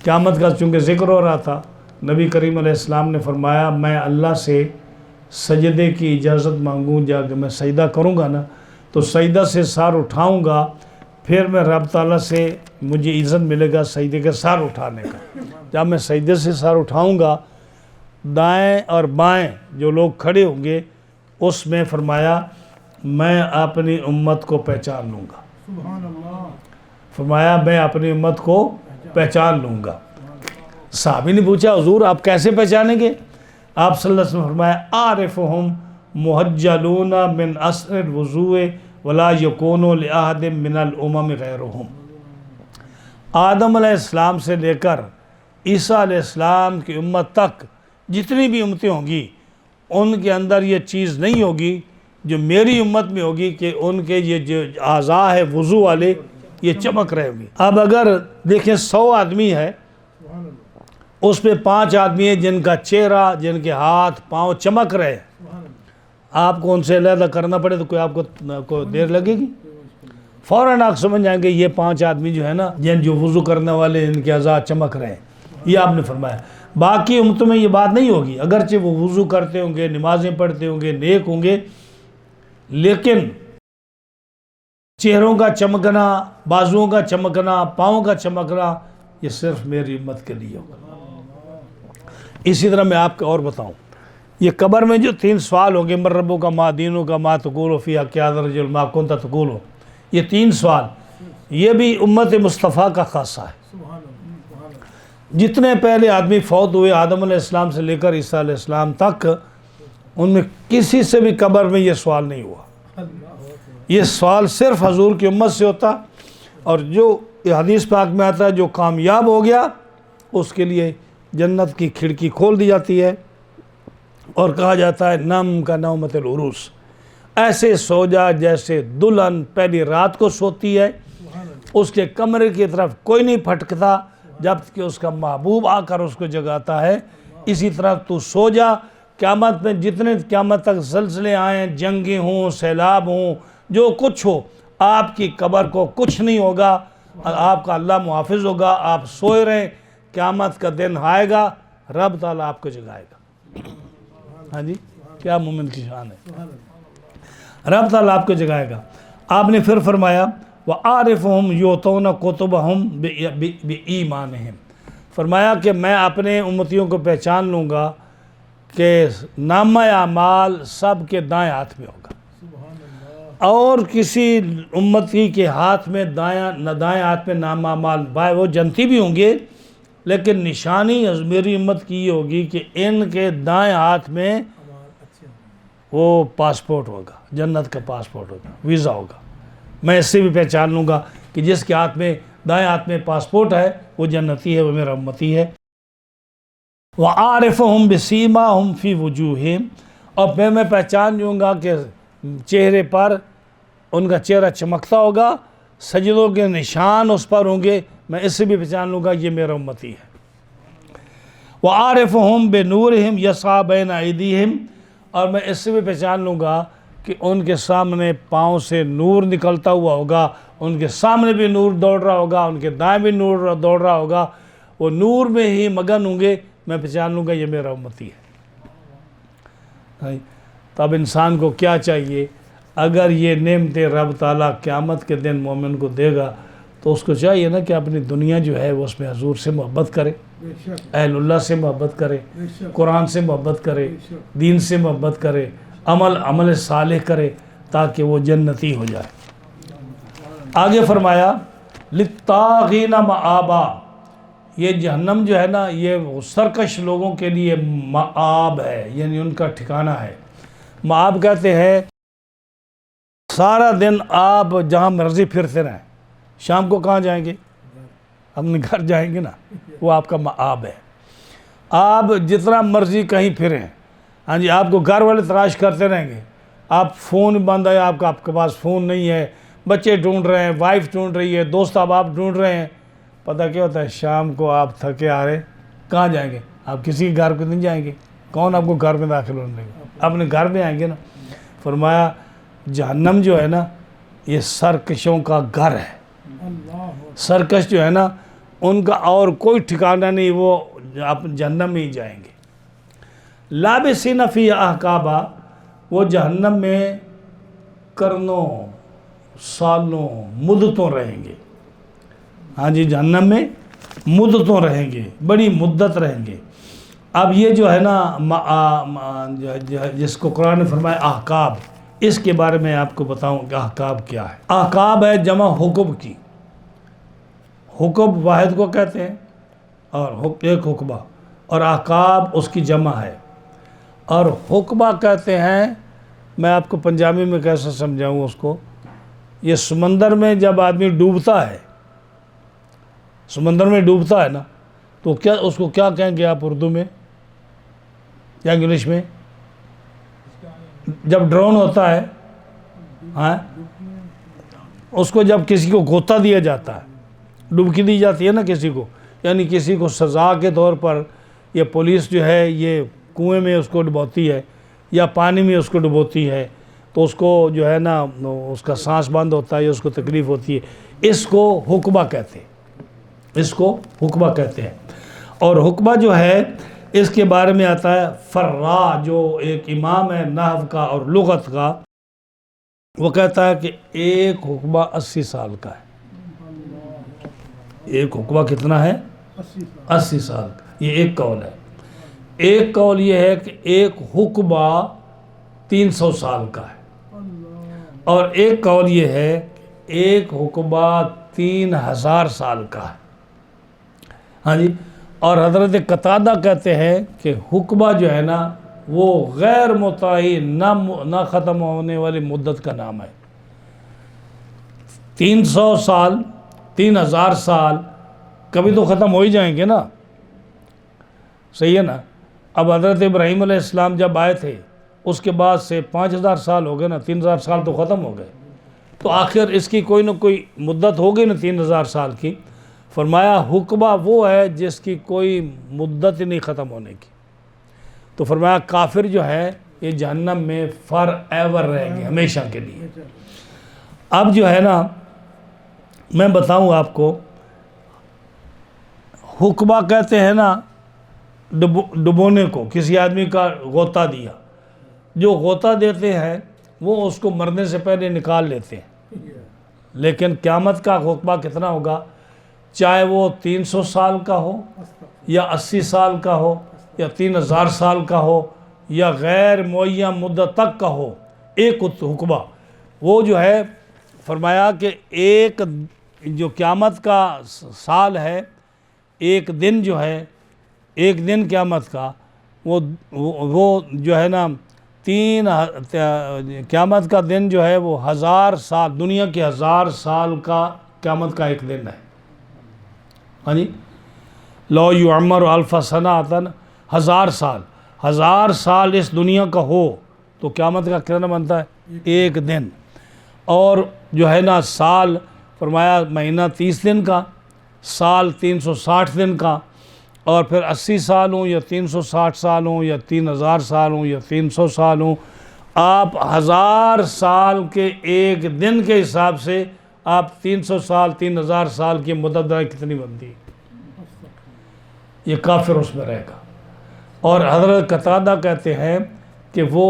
قیامت کا چونکہ ذکر ہو رہا تھا، نبی کریم علیہ السلام نے فرمایا میں اللہ سے سجدے کی اجازت مانگوں، جب میں سجدہ کروں گا نا تو سجدہ سے سر اٹھاؤں گا، پھر میں رب تعالیٰ سے مجھے عزت ملے گا سجدے کے سر اٹھانے کا۔ جب میں سجدے سے سر اٹھاؤں گا، دائیں اور بائیں جو لوگ کھڑے ہوں گے اس میں فرمایا میں اپنی امت کو پہچان لوں گا، فرمایا میں اپنی امت کو پہچان لوں گا۔ صحابی نے پوچھا حضور آپ کیسے پہچانیں گے؟ آپ صلی اللہ علیہ وسلم فرمایا اعرفہم محجلون من اثر الوضوء ولا یکون لأحد من الامم غیرہم، آدم علیہ السلام سے لے کر عیسیٰ علیہ السلام کی امت تک جتنی بھی امتیں ہوں گی ان کے اندر یہ چیز نہیں ہوگی جو میری امت میں ہوگی کہ ان کے یہ جو اعضاء ہے وضو والے یہ چمک رہے ہوں گے۔ اب اگر دیکھیں 100 آدمی ہے، اس پہ 5 آدمی ہیں جن کا چہرہ، جن کے ہاتھ پاؤں چمک رہے ہیں، آپ کو ان سے علیحدہ کرنا پڑے تو کوئی آپ کو دیر لگے گی؟ فوراً آپ سمجھ جائیں گے یہ 5 آدمی جو ہے نا جو وضو کرنے والے ان کے اعضاء چمک رہے ہیں، یہ آپ نے فرمایا۔ باقی امتوں میں یہ بات نہیں ہوگی، اگرچہ وہ وضو کرتے ہوں گے، نمازیں پڑھتے ہوں گے، نیک ہوں گے، لیکن چہروں کا چمکنا، بازوؤں کا چمکنا، پاؤں کا چمکنا یہ صرف میری امت کے لیے ہوگا۔ اسی طرح میں آپ کو اور بتاؤں، یہ قبر میں جو 3 سوال ہوں گے، من ربک کا، ما دینک کا، ما تقول فیہا، کیا رجل ما کنت تقول، یہ 3 سوال یہ بھی امت مصطفیٰ کا خاصہ ہے۔ جتنے پہلے آدمی فوت ہوئے آدم علیہ السلام سے لے کر عیسیٰ علیہ السلام تک، ان میں کسی سے بھی قبر میں یہ سوال نہیں ہوا۔ یہ سوال صرف حضور کی امت سے ہوتا، اور جو حدیث پاک میں آتا ہے جو کامیاب ہو گیا اس کے لیے جنت کی کھڑکی کھول دی جاتی ہے، اور کہا جاتا ہے نم کا نومت العروس، ایسے سو جا جیسے دلہن پہلی رات کو سوتی ہے، اس کے کمرے کی طرف کوئی نہیں پھٹکتا جب کہ اس کا محبوب آ کر اس کو جگاتا ہے، اسی طرح تو سو جا۔ قیامت میں جتنے قیامت تک زلزلے آئیں، جنگیں ہوں، سیلاب ہوں، جو کچھ ہو، آپ کی قبر کو کچھ نہیں ہوگا، آپ کا اللہ محافظ ہوگا، آپ سوئے رہیں، قیامت کا دن آئے گا، رب تعالیٰ آپ کو جگائے گا۔ ہاں جی، کیا مومن کی شان ہے، رب تعالیٰ آپ کو جگائے گا۔ آپ نے پھر فرمایا وَعَارِفُهُمْ يُؤْتُونَ كُتُبَهُمْ بِإِيمَانِهِمْ، فرمایا کہ میں اپنے امتیوں کو پہچان لوں گا کہ نامہ اعمال سب کے دائیں ہاتھ میں ہوگا، اور کسی امتی کے ہاتھ میں دائیں ہاتھ میں نامہ اعمال، وہ جنتی بھی ہوں گے، لیکن نشانی میری امت کی یہ ہوگی کہ ان کے دائیں ہاتھ میں وہ پاسپورٹ ہوگا، جنت کا پاسپورٹ ہوگا، ویزا ہوگا۔ میں اس سے بھی پہچان لوں گا کہ جس کے ہاتھ میں دائیں ہاتھ میں پاسپورٹ ہے وہ جنتی ہے، وہ میرا امتی ہے۔ وَعَارِفُهُمْ بِسِیمَاهُمْ فِی وُجُوهِهِمْ، اور پھر میں پہچان لوں گا کہ چہرے پر ان کا چہرہ چمکتا ہوگا، سجدوں کے نشان اس پر ہوں گے، میں اس سے بھی پہچان لوں گا یہ میرا امتی ہے۔ وَعَارِفُهُمْ بِنُورِهِمْ يَسْعَىٰ بَیْنَ أَیْدِیہِمْ، اور میں اس سے بھی پہچان لوں گا کہ ان کے سامنے پاؤں سے نور نکلتا ہوا ہوگا، ان کے سامنے بھی نور دوڑ رہا ہوگا، ان کے دائیں بھی نور دوڑ رہا ہوگا، وہ نور میں ہی مگن ہوں گے، میں پہچان لوں گا یہ میرا امتی ہے۔ تب انسان کو کیا چاہیے، اگر یہ نعمتیں رب تعالیٰ قیامت کے دن مومن کو دے گا تو اس کو چاہیے نا کہ اپنی دنیا جو ہے وہ اس میں حضور سے محبت کرے، اہل اللہ سے محبت کرے، قرآن سے محبت کرے، دین سے محبت کرے، عمل صالح کرے، تاکہ وہ جنتی ہو جائے۔ آگے فرمایا للطاغین مآبا، یہ جہنم جو ہے نا یہ سرکش لوگوں کے لیے مآب ہے، یعنی ان کا ٹھکانہ ہے۔ مآب کہتے ہیں سارا دن آپ جہاں مرضی پھرتے رہیں، شام کو کہاں جائیں گے؟ اپنے گھر جائیں گے نا، وہ آپ کا مآب ہے۔ آپ جتنا مرضی کہیں پھریں، ہاں جی، آپ کو گھر والے تلاش کرتے رہیں گے، آپ فون بند ہے، آپ کے پاس فون نہیں ہے، بچے ڈھونڈ رہے ہیں، وائف ڈھونڈ رہی ہے، دوست آپ ڈھونڈ رہے ہیں، پتہ کیا ہوتا ہے؟ شام کو آپ تھکے آ رہے کہاں جائیں گے؟ آپ کسی کے گھر پہ نہیں جائیں گے، کون آپ کو گھر میں داخل ہونے دے گا؟ اپنے گھر میں آئیں گے نا۔ فرمایا جہنم جو ہے نا یہ سرکشوں کا گھر ہے، سرکش جو ہے نا ان کا اور کوئی ٹھکانہ نہیں، وہ آپ جہنم میں ہی جائیں گے۔ لابسین فی احقابا، وہ جہنم میں کرنوں، سالوں، مدتوں رہیں گے۔ ہاں جی، جہنم میں مدتوں رہیں گے، بڑی مدت رہیں گے۔ اب یہ جو ہے نا جس کو قرآن نے فرمایا احقاب، اس کے بارے میں آپ کو بتاؤں کہ احقاب کیا ہے۔ احقاب ہے جمع حقب کی، حقب واحد کو کہتے ہیں اور ایک حقبہ، اور احقاب اس کی جمع ہے، اور حقبہ کہتے ہیں، میں آپ کو پنجابی میں کیسے سمجھاؤں اس کو، یہ سمندر میں جب آدمی ڈوبتا ہے، سمندر میں ڈوبتا ہے نا، تو کیا اس کو کیا کہیں گے آپ اردو میں یا انگلش میں؟ جب ڈرون ہوتا ہے، ہاں، اس کو جب کسی کو غوطہ دیا جاتا ہے، ڈبکی دی جاتی ہے نا کسی کو، یعنی کسی کو سزا کے طور پر یہ پولیس جو ہے یہ کنویں میں اس کو ڈبوتی ہے یا پانی میں اس کو ڈبوتی ہے، تو اس کو جو ہے نا اس کا سانس بند ہوتا ہے یا اس کو تکلیف ہوتی ہے، اس کو حقبہ کہتے ہیں، اس کو حقبہ کہتے ہیں۔ اور حقبہ جو ہے اس کے بارے میں آتا ہے فرا، جو ایک امام ہے نحو کا اور لغت کا، وہ کہتا ہے کہ ایک حقبہ 80 سال کا ہے۔ ایک حقبہ کتنا ہے؟ 80 سال کا۔ یہ ایک قول ہے۔ ایک قول یہ ہے کہ ایک حقبہ 300 سال کا ہے، اور ایک قول یہ ہے کہ ایک حقبہ 3000 سال کا ہے۔ ہاں جی، اور حضرت قتادہ کہتے ہیں کہ حقبہ جو ہے نا وہ غیر متعین نہ ختم ہونے والی مدت کا نام ہے۔ 300 سال، 3000 سال کبھی تو ختم ہو ہی جائیں گے نا، صحیح ہے نا؟ اب حضرت ابراہیم علیہ السلام جب آئے تھے اس کے بعد سے 5000 سال ہو گئے نا، 3000 سال تو ختم ہو گئے، تو آخر اس کی کوئی نہ کوئی مدت ہوگی نا 3000 سال کی۔ فرمایا حقبہ وہ ہے جس کی کوئی مدت ہی نہیں ختم ہونے کی۔ تو فرمایا کافر جو ہے یہ جہنم میں فار ایور رہیں گے، ہمیشہ کے لیے۔ اب جو ہے نا میں بتاؤں آپ کو، حقبہ کہتے ہیں نا ڈبونے کو، کسی آدمی کا غوطہ دیا، جو غوطہ دیتے ہیں وہ اس کو مرنے سے پہلے نکال لیتے ہیں، لیکن قیامت کا حقبہ کتنا ہوگا؟ چاہے وہ 300 سال کا ہو یا 80 سال کا ہو یا 3000 سال کا ہو یا غیر معین مدت تک کا ہو، ایک حقبہ وہ جو ہے فرمایا کہ ایک جو قیامت کا سال ہے، ایک دن جو ہے، ایک دن قیامت کا وہ جو ہے نا قیامت کا دن جو ہے وہ 1000 سال، دنیا کے 1000 سال کا قیامت کا ایک دن ہے۔ ہاں جی، لو یعمر الف سنۃ، 1000 سال، 1000 سال اس دنیا کا ہو تو قیامت کا کتنا بنتا ہے؟ ایک دن۔ اور جو ہے نا سال فرمایا مہینہ 30 دن کا، سال 360 دن کا، اور پھر 80 سال ہوں یا 360 سال ہوں یا 3000 سال ہوں یا 300 سال ہوں، آپ 1000 سال کے ایک دن کے حساب سے آپ 300 سال 3000 سال کی مدت کتنی بنتی؟ یہ کافر اس میں رہے گا۔ اور حضرت قتادہ کہتے ہیں کہ وہ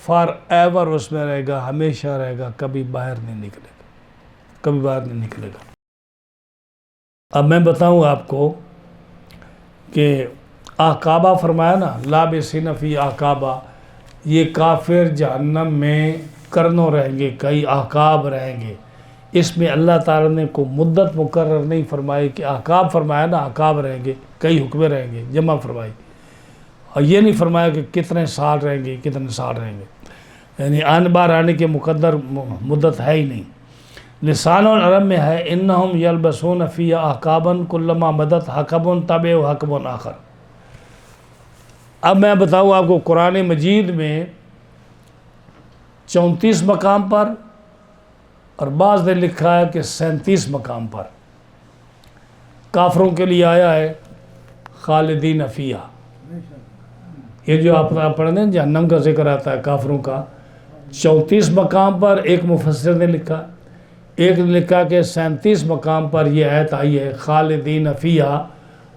فار ایور اس میں رہے گا، ہمیشہ رہے گا، کبھی باہر نہیں نکلے گا، کبھی باہر نہیں نکلے گا۔ اب میں بتاؤں آپ کو کہ احقابہ فرمایا نا، لابسین فی احقابہ، یہ کافر جہنم میں کرنوں رہیں گے، کئی احقاب رہیں گے۔ اس میں اللہ تعالیٰ نے کو مدت مقرر نہیں فرمائی کہ احقاب فرمایا نا، احقاب رہیں گے، کئی حکمیں رہیں گے، جمع فرمائی، اور یہ نہیں فرمایا کہ کتنے سال رہیں گے، کتنے سال رہیں گے، یعنی آن بار آنے کے مقدر مدت ہے ہی نہیں۔ لسان العرب میں ہے انہم یلبسون فی احقابا کلما مدت حقب تبع حقب آخر۔ اب میں بتاؤں آپ کو، قرآن مجید میں 34 مقام پر اور بعض نے لکھا ہے کہ 37 مقام پر کافروں کے لیے آیا ہے خالدین فیہا۔ یہ جو آپ پڑھیں ہیں جہنم کا ذکر آتا ہے کافروں کا، 34 مقام پر ایک مفسر نے لکھا، ایک نے لکھا کہ 37 مقام پر یہ آیت آئی ہے خالدین فیہا،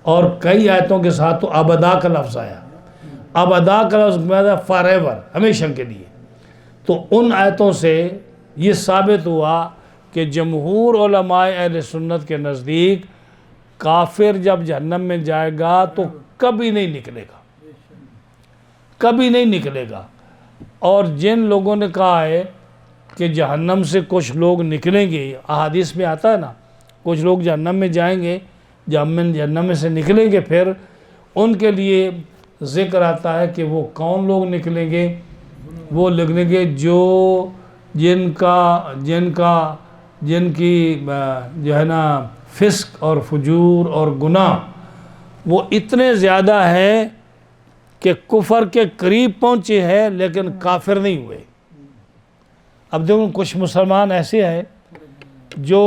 اور کئی آیتوں کے ساتھ تو ابدا کا لفظ آیا، ابدا کا لفظ فار ایور، ہمیشہ کے لیے۔ تو ان آیتوں سے یہ ثابت ہوا کہ جمہور علماء اہل سنت کے نزدیک کافر جب جہنم میں جائے گا تو کبھی نہیں نکلے گا، کبھی نہیں نکلے گا۔ اور جن لوگوں نے کہا ہے کہ جہنم سے کچھ لوگ نکلیں گے، احادیث میں آتا ہے نا، کچھ لوگ جہنم میں جائیں گے، جہنم میں سے نکلیں گے، پھر ان کے لیے ذکر آتا ہے کہ وہ کون لوگ نکلیں گے؟ وہ لکھیں گے جن کی جو ہے نا فسق اور فجور اور گناہ وہ اتنے زیادہ ہیں کہ کفر کے قریب پہنچے ہیں لیکن کافر نہیں ہوئے۔ اب دیکھو کچھ مسلمان ایسے ہیں جو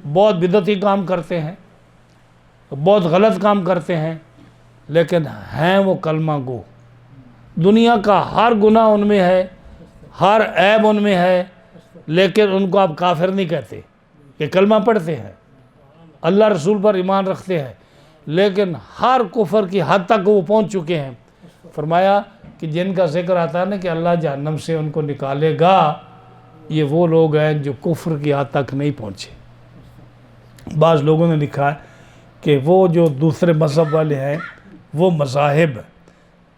بہت بدعتی کام کرتے ہیں، بہت غلط کام کرتے ہیں، لیکن ہیں وہ کلمہ گو، دنیا کا ہر گناہ ان میں ہے، ہر عیب ان میں ہے، لیکن ان کو آپ کافر نہیں کہتے، کہ کلمہ پڑھتے ہیں، اللہ رسول پر ایمان رکھتے ہیں، لیکن ہر کفر کی حد تک وہ پہنچ چکے ہیں۔ فرمایا کہ جن کا ذکر آتا ہے نا کہ اللہ جہنم سے ان کو نکالے گا، یہ وہ لوگ ہیں جو کفر کی حد تک نہیں پہنچے۔ بعض لوگوں نے لکھا ہے کہ وہ جو دوسرے مذہب والے ہیں وہ مذاہب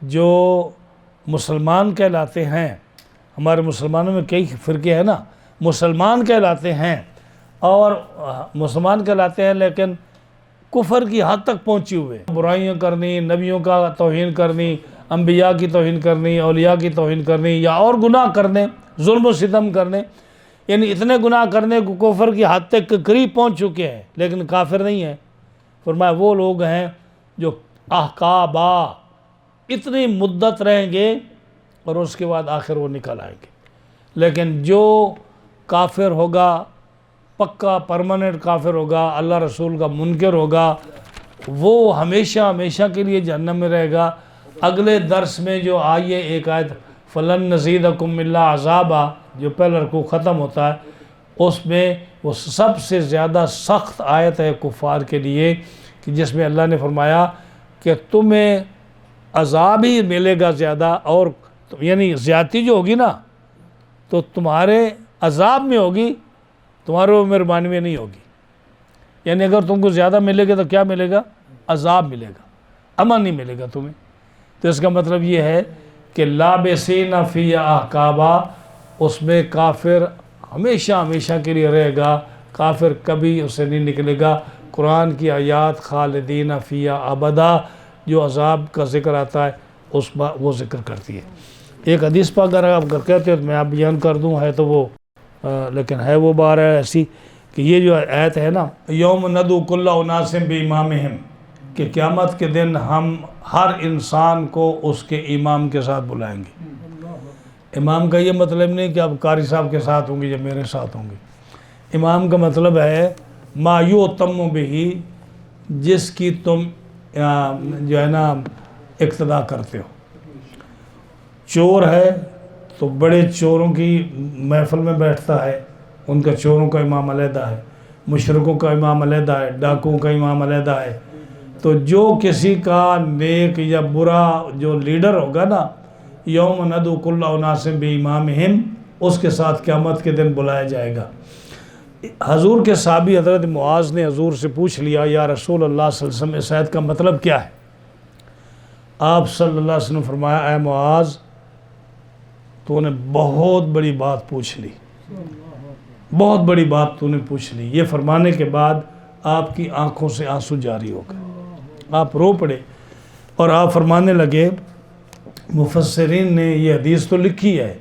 جو مسلمان کہلاتے ہیں، ہمارے مسلمانوں میں کئی فرقے ہیں نا، مسلمان کہلاتے ہیں اور مسلمان کہلاتے ہیں لیکن کفر کی حد تک پہنچے ہوئے، برائیاں کرنی، نبیوں کا توہین کرنی، انبیاء کی توہین کرنی، اولیاء کی توہین کرنی، یا اور گناہ کرنے، ظلم و ستم کرنے، یعنی اتنے گناہ کرنے کو کفر کی حد تک قریب پہنچ چکے ہیں لیکن کافر نہیں ہیں۔ فرمایا وہ لوگ ہیں جو احقابا اتنی مدت رہیں گے اور اس کے بعد آخر وہ نکل آئیں گے، لیکن جو کافر ہوگا، پکا پرماننٹ کافر ہوگا، اللہ رسول کا منکر ہوگا، وہ ہمیشہ ہمیشہ کے لیے جہنم میں رہے گا۔ اگلے درس میں جو آئیے ایک آیت فَلَن نَزِيدَكُمْ إِلَّا عَذَابًا، جو پہلا رکوع ختم ہوتا ہے، اس میں وہ سب سے زیادہ سخت آیت ہے کفار کے لیے، کہ جس میں اللہ نے فرمایا کہ تمہیں عذاب ہی ملے گا زیادہ، اور یعنی زیادتی جو ہوگی نا تو تمہارے عذاب میں ہوگی، تمہارے مہربانی میں نہیں ہوگی۔ یعنی اگر تم کو زیادہ ملے گا تو کیا ملے گا؟ عذاب ملے گا، امن نہیں ملے گا تمہیں۔ تو اس کا مطلب یہ ہے کہ لابسین فی احقابا، اس میں کافر ہمیشہ ہمیشہ کے لیے رہے گا، کافر کبھی اسے نہیں نکلے گا۔ قرآن کی آیات خالدین فیہا ابدا جو عذاب کا ذکر آتا ہے اس وہ ذکر کرتی ہے۔ ایک حدیث پاک اگر آپ کہتے ہو تو میں آپ بیان کر دوں، ہے تو وہ لیکن ہے وہ بار ہے ایسی کہ یہ جو آیت ہے نا، یوم ندعو کل اناس بامامہم، کہ قیامت کے دن ہم ہر انسان کو اس کے امام کے ساتھ بلائیں گے۔ امام کا یہ مطلب نہیں کہ آپ قاری صاحب کے ساتھ ہوں گے یا میرے ساتھ ہوں گے۔ امام کا مطلب ہے ما یؤتم بہ، جس کی تم جو ہے نا اقتداء کرتے ہو۔ چور ہے تو بڑے چوروں کی محفل میں بیٹھتا ہے، ان کا چوروں کا امام علیحدہ ہے، مشرکوں کا امام علیحدہ ہے، ڈاکوؤں کا امام علیحدہ ہے۔ تو جو کسی کا نیک یا برا جو لیڈر ہوگا نا، یوم ندعو کل اناس بامامہم، اس کے ساتھ قیامت کے دن بلایا جائے گا۔ حضور کے صحابی حضرت معاذ نے حضور سے پوچھ لیا، یا رسول اللہ صلی اللہ علیہ وسلم اس آیت کا مطلب کیا ہے؟ آپ صلی اللہ علیہ وسلم فرمایا، اے معاذ تو نے بہت بڑی بات پوچھ لی، بہت بڑی بات تو نے پوچھ لی۔ یہ فرمانے کے بعد آپ کی آنکھوں سے آنسو جاری ہو گئے، آپ رو پڑے اور آپ فرمانے لگے، مفسرین نے یہ حدیث تو لکھی ہے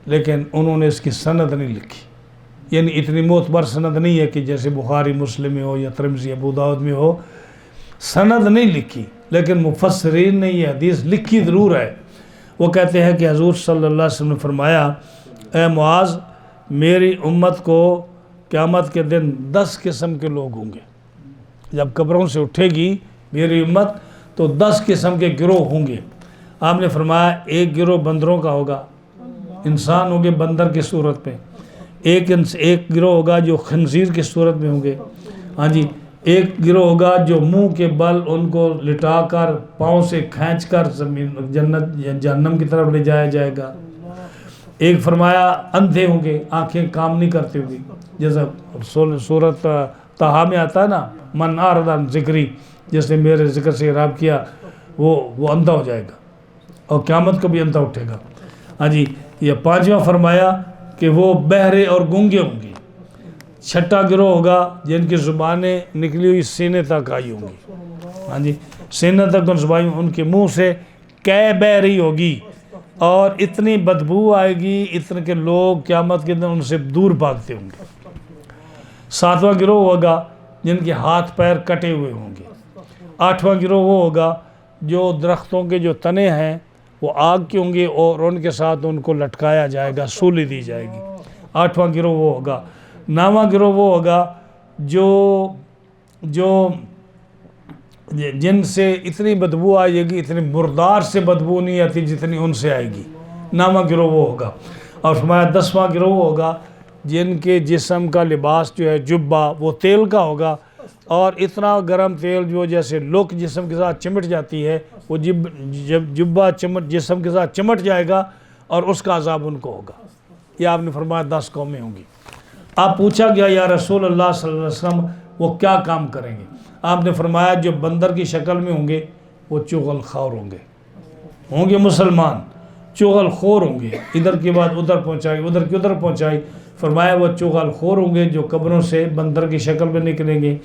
لیکن انہوں نے اس کی سند نہیں لکھی، یعنی اتنی معتبر سند نہیں ہے کہ جیسے بخاری مسلم میں ہو یا ترمذی ابو داؤد میں ہو، سند نہیں لکھی، لیکن مفسرین نے یہ حدیث لکھی ضرور ہے۔ وہ کہتے ہیں کہ حضور صلی اللہ علیہ وسلم نے فرمایا، اے معاذ میری امت کو قیامت کے دن 10 قسم کے لوگ ہوں گے۔ جب قبروں سے اٹھے گی میری امت تو 10 قسم کے گروہ ہوں گے۔ آپ نے فرمایا ایک گروہ بندروں کا ہوگا، انسان ہوں گے بندر کی صورت میں، ایک گروہ ہوگا جو خنزیر کی صورت میں ہوں گے، ہاں جی، ایک گروہ ہوگا جو منہ کے بل ان کو لٹا کر پاؤں سے کھینچ کر جنت یا جہنم کی طرف لے جایا جائے گا۔ ایک فرمایا اندھے ہوں گے، آنکھیں کام نہیں کرتی ہوگی، جیسا سورت طٰہٰ میں آتا ہے نا، من اعرض عن ذکری، جس نے میرے ذکر سے اعراض کیا وہ اندھا ہو جائے گا اور قیامت کو بھی اندھا اٹھے گا۔ ہاں جی، یہ 5واں فرمایا کہ وہ بہرے اور گونگے ہوں گے۔ 6واں گروہ ہوگا جن کی زبانیں نکلی ہوئی سینے تک آئی ہوں گی، ہاں جی، سینے تک ان زبانیں، ان کے منہ سے قے بہ رہی ہوگی اور اتنی بدبو آئے گی اتنے کہ لوگ قیامت کے دن ان سے دور بھاگتے ہوں گے۔ 7واں گروہ ہوگا جن کے ہاتھ پیر کٹے ہوئے ہوں گے۔ 8واں گروہ وہ ہوگا جو درختوں کے جو تنے ہیں وہ آگ کے ہوں گے اور ان کے ساتھ ان کو لٹکایا جائے گا، سولی دی جائے گی۔ 8واں گروہ وہ ہوگا۔ 9واں گروہ وہ ہوگا جو جن سے اتنی بدبو آئے گی، اتنی مردار سے بدبو نہیں آتی جتنی ان سے آئے گی۔ 9واں گروہ وہ ہوگا۔ اور فرمایا 10واں گروہ وہ ہوگا جن کے جسم کا لباس جو ہے جبہ وہ تیل کا ہوگا، اور اتنا گرم تیل جو جیسے لوک جسم کے ساتھ چمٹ جاتی ہے، وہ جبہ جسم کے ساتھ چمٹ جائے گا اور اس کا عذاب ان کو ہوگا۔ یہ آپ نے فرمایا 10 قومیں ہوں گی۔ آپ پوچھا گیا یا رسول اللہ صلی اللہ علیہ وسلم وہ کیا کام کریں گے؟ آپ نے فرمایا جو بندر کی شکل میں ہوں گے وہ چغل خور ہوں گے مسلمان، چغل خور ہوں گے، ادھر کی بات ادھر پہنچائی، ادھر کی ادھر پہنچائی۔ فرمایا وہ چغل خور ہوں گے جو قبروں سے بندر کی شکل میں نکلیں گے،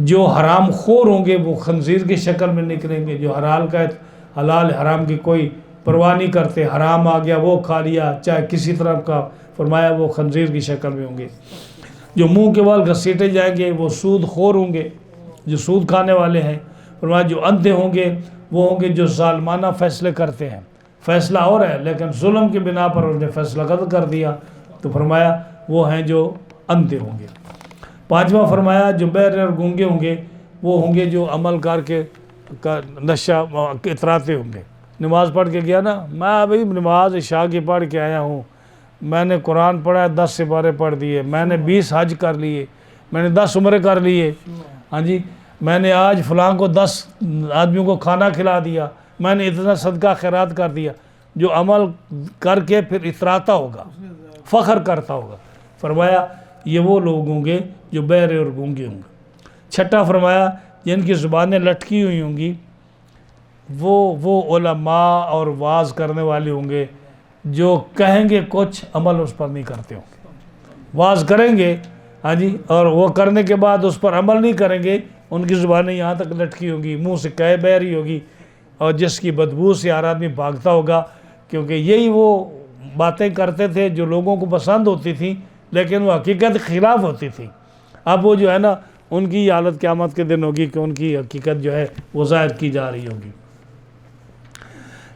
جو حرام خور ہوں گے وہ خنزیر کی شکل میں نکلیں گے، جو حلال حرام کی کوئی پرواہ نہیں کرتے، حرام آ گیا وہ کھا لیا چاہے کسی طرح کا، فرمایا وہ خنزیر کی شکل میں ہوں گے۔ جو منہ کے بال گھسیٹے جائیں گے وہ سود خور ہوں گے، جو سود کھانے والے ہیں۔ فرمایا جو اندھے ہوں گے وہ ہوں گے جو ظالمانہ فیصلے کرتے ہیں، فیصلہ اور ہے لیکن ظلم کے بنا پر انہوں نے فیصلہ غلط کر دیا، تو فرمایا وہ ہیں جو اندھے ہوں گے۔ پانچواں فرمایا جو بہرے اور گونگے ہوں گے وہ ہوں گے جو عمل کر کے نشہ اتراتے ہوں گے۔ نماز پڑھ کے گیا نا، میں ابھی نماز عشاء کی پڑھ کے آیا ہوں، میں نے قرآن پڑھا ہے، 10 سپارے پڑھ دیے، میں نے 20 حج کر لیے، میں نے 10 عمرے کر لیے، ہاں جی، میں نے آج فلاں کو 10 آدمیوں کو کھانا کھلا دیا، میں نے اتنا صدقہ خیرات کر دیا۔ جو عمل کر کے پھر اتراتا ہوگا، فخر کرتا ہوگا، فرمایا یہ وہ لوگ ہوں گے جو بہرے اور گونگے ہوں گے۔ چھٹا فرمایا جن کی زبانیں لٹکی ہوئی ہوں گی وہ علماء اور واعظ کرنے والے ہوں گے جو کہیں گے کچھ عمل اس پر نہیں کرتے ہوں گے، واعظ کریں گے ہاں جی، اور وہ کرنے کے بعد اس پر عمل نہیں کریں گے، ان کی زبانیں یہاں تک لٹکی ہوں گی، منہ سے کہے بہ رہی ہوگی، اور جس کی بدبو سے ہر آدمی بھاگتا ہوگا، کیونکہ یہی وہ باتیں کرتے تھے جو لوگوں کو پسند ہوتی تھیں لیکن وہ حقیقت خلاف ہوتی تھی۔ اب وہ جو ہے نا ان کی حالت قیامت کے دن ہوگی کہ ان کی حقیقت جو ہے وہ ظاہر کی جا رہی ہوگی۔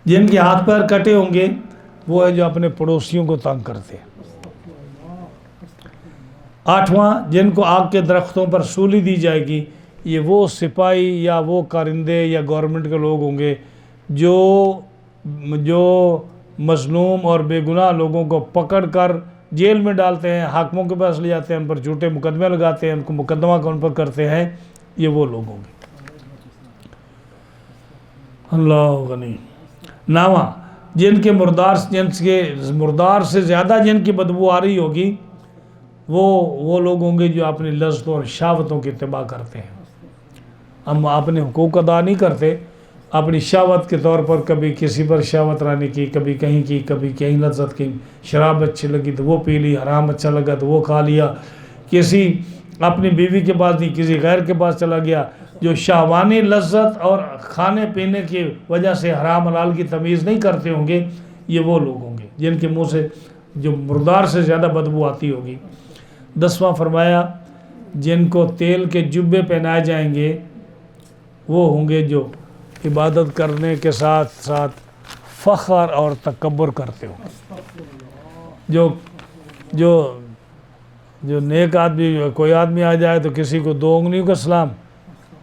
جن کے ہاتھ پیر کٹے ہوں گے وہ ہے جو اپنے پڑوسیوں کو تنگ کرتے ہیں۔ آٹھواں جن کو آگ کے درختوں پر سولی دی جائے گی، یہ وہ سپاہی یا وہ کارندے یا گورنمنٹ کے لوگ ہوں گے جو مظلوم اور بے گناہ لوگوں کو پکڑ کر جیل میں ڈالتے ہیں، حاکموں کے پاس لے جاتے ہیں، ان پر جھوٹے مقدمے لگاتے ہیں، ان کو مقدمہ ان پر کرتے ہیں، یہ وہ لوگ ہوں گے۔ اللہ غنی۔ نواں جن کے مردار سے زیادہ جن کی بدبو آ رہی ہوگی وہ لوگ ہوں گے جو اپنی لذتوں اور شہوتوں کی اتباع کرتے ہیں۔ ہم اپنے حقوق ادا نہیں کرتے، اپنی شہوت کے طور پر کبھی کسی پر شہوت رانی کی، کبھی کہیں کی، کبھی کہیں لذت کی، شراب اچھی لگی تو وہ پی لی، حرام اچھا لگا تو وہ کھا لیا، کسی اپنی بیوی کے پاس نہیں کسی غیر کے پاس چلا گیا۔ جو شہوانی لذت اور کھانے پینے کی وجہ سے حرام حلال کی تمیز نہیں کرتے ہوں گے، یہ وہ لوگ ہوں گے جن کے منہ سے جو مردار سے زیادہ بدبو آتی ہوگی۔ 10واں فرمایا جن کو تیل کے جبے پہنائے جائیں گے وہ ہوں گے جو عبادت کرنے کے ساتھ ساتھ فخر اور تکبر کرتے ہوں۔ جو نیک آدمی، کوئی آدمی آ جائے تو کسی کو 2 انگلیوں کا سلام،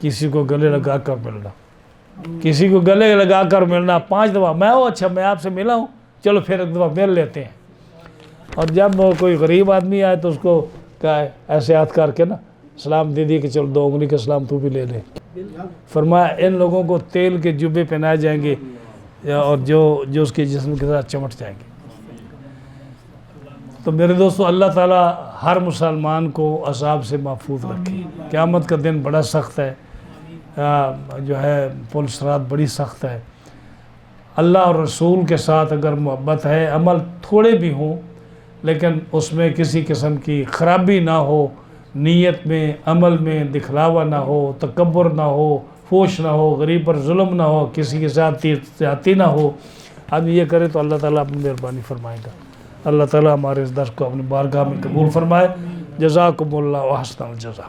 کسی کو گلے لگا کر ملنا، کسی کو گلے لگا کر ملنا 5 دفعہ، اچھا میں آپ سے ملا ہوں، چلو پھر ایک دفعہ مل لیتے ہیں۔ اور جب کوئی غریب آدمی آئے تو اس کو کہا ایسے ہاتھ کر کے نا سلام دے دی کہ چلو 2 انگلی کا سلام تو بھی لے لے۔ فرمایا ان لوگوں کو تیل کے جبے پہنائے جائیں گے اور جو اس کے جسم کے ساتھ چمٹ جائیں گے۔ تو میرے دوستو اللہ تعالیٰ ہر مسلمان کو عذاب سے محفوظ رکھے۔ قیامت کا دن بڑا سخت ہے، جو ہے پل صراط بڑی سخت ہے۔ اللہ اور رسول کے ساتھ اگر محبت ہے، عمل تھوڑے بھی ہوں لیکن اس میں کسی قسم کی خرابی نہ ہو، نیت میں عمل میں دکھلاوا نہ ہو، تکبر نہ ہو، فوش نہ ہو، غریب پر ظلم نہ ہو، کسی کے ساتھ زیادتی نہ ہو، آدمی یہ کرے تو اللہ تعالیٰ اپنی مہربانی فرمائے گا۔ اللہ تعالیٰ ہمارے اس درس کو اپنی بارگاہ میں قبول فرمائے۔ جزاکم اللہ و احسن الجزا۔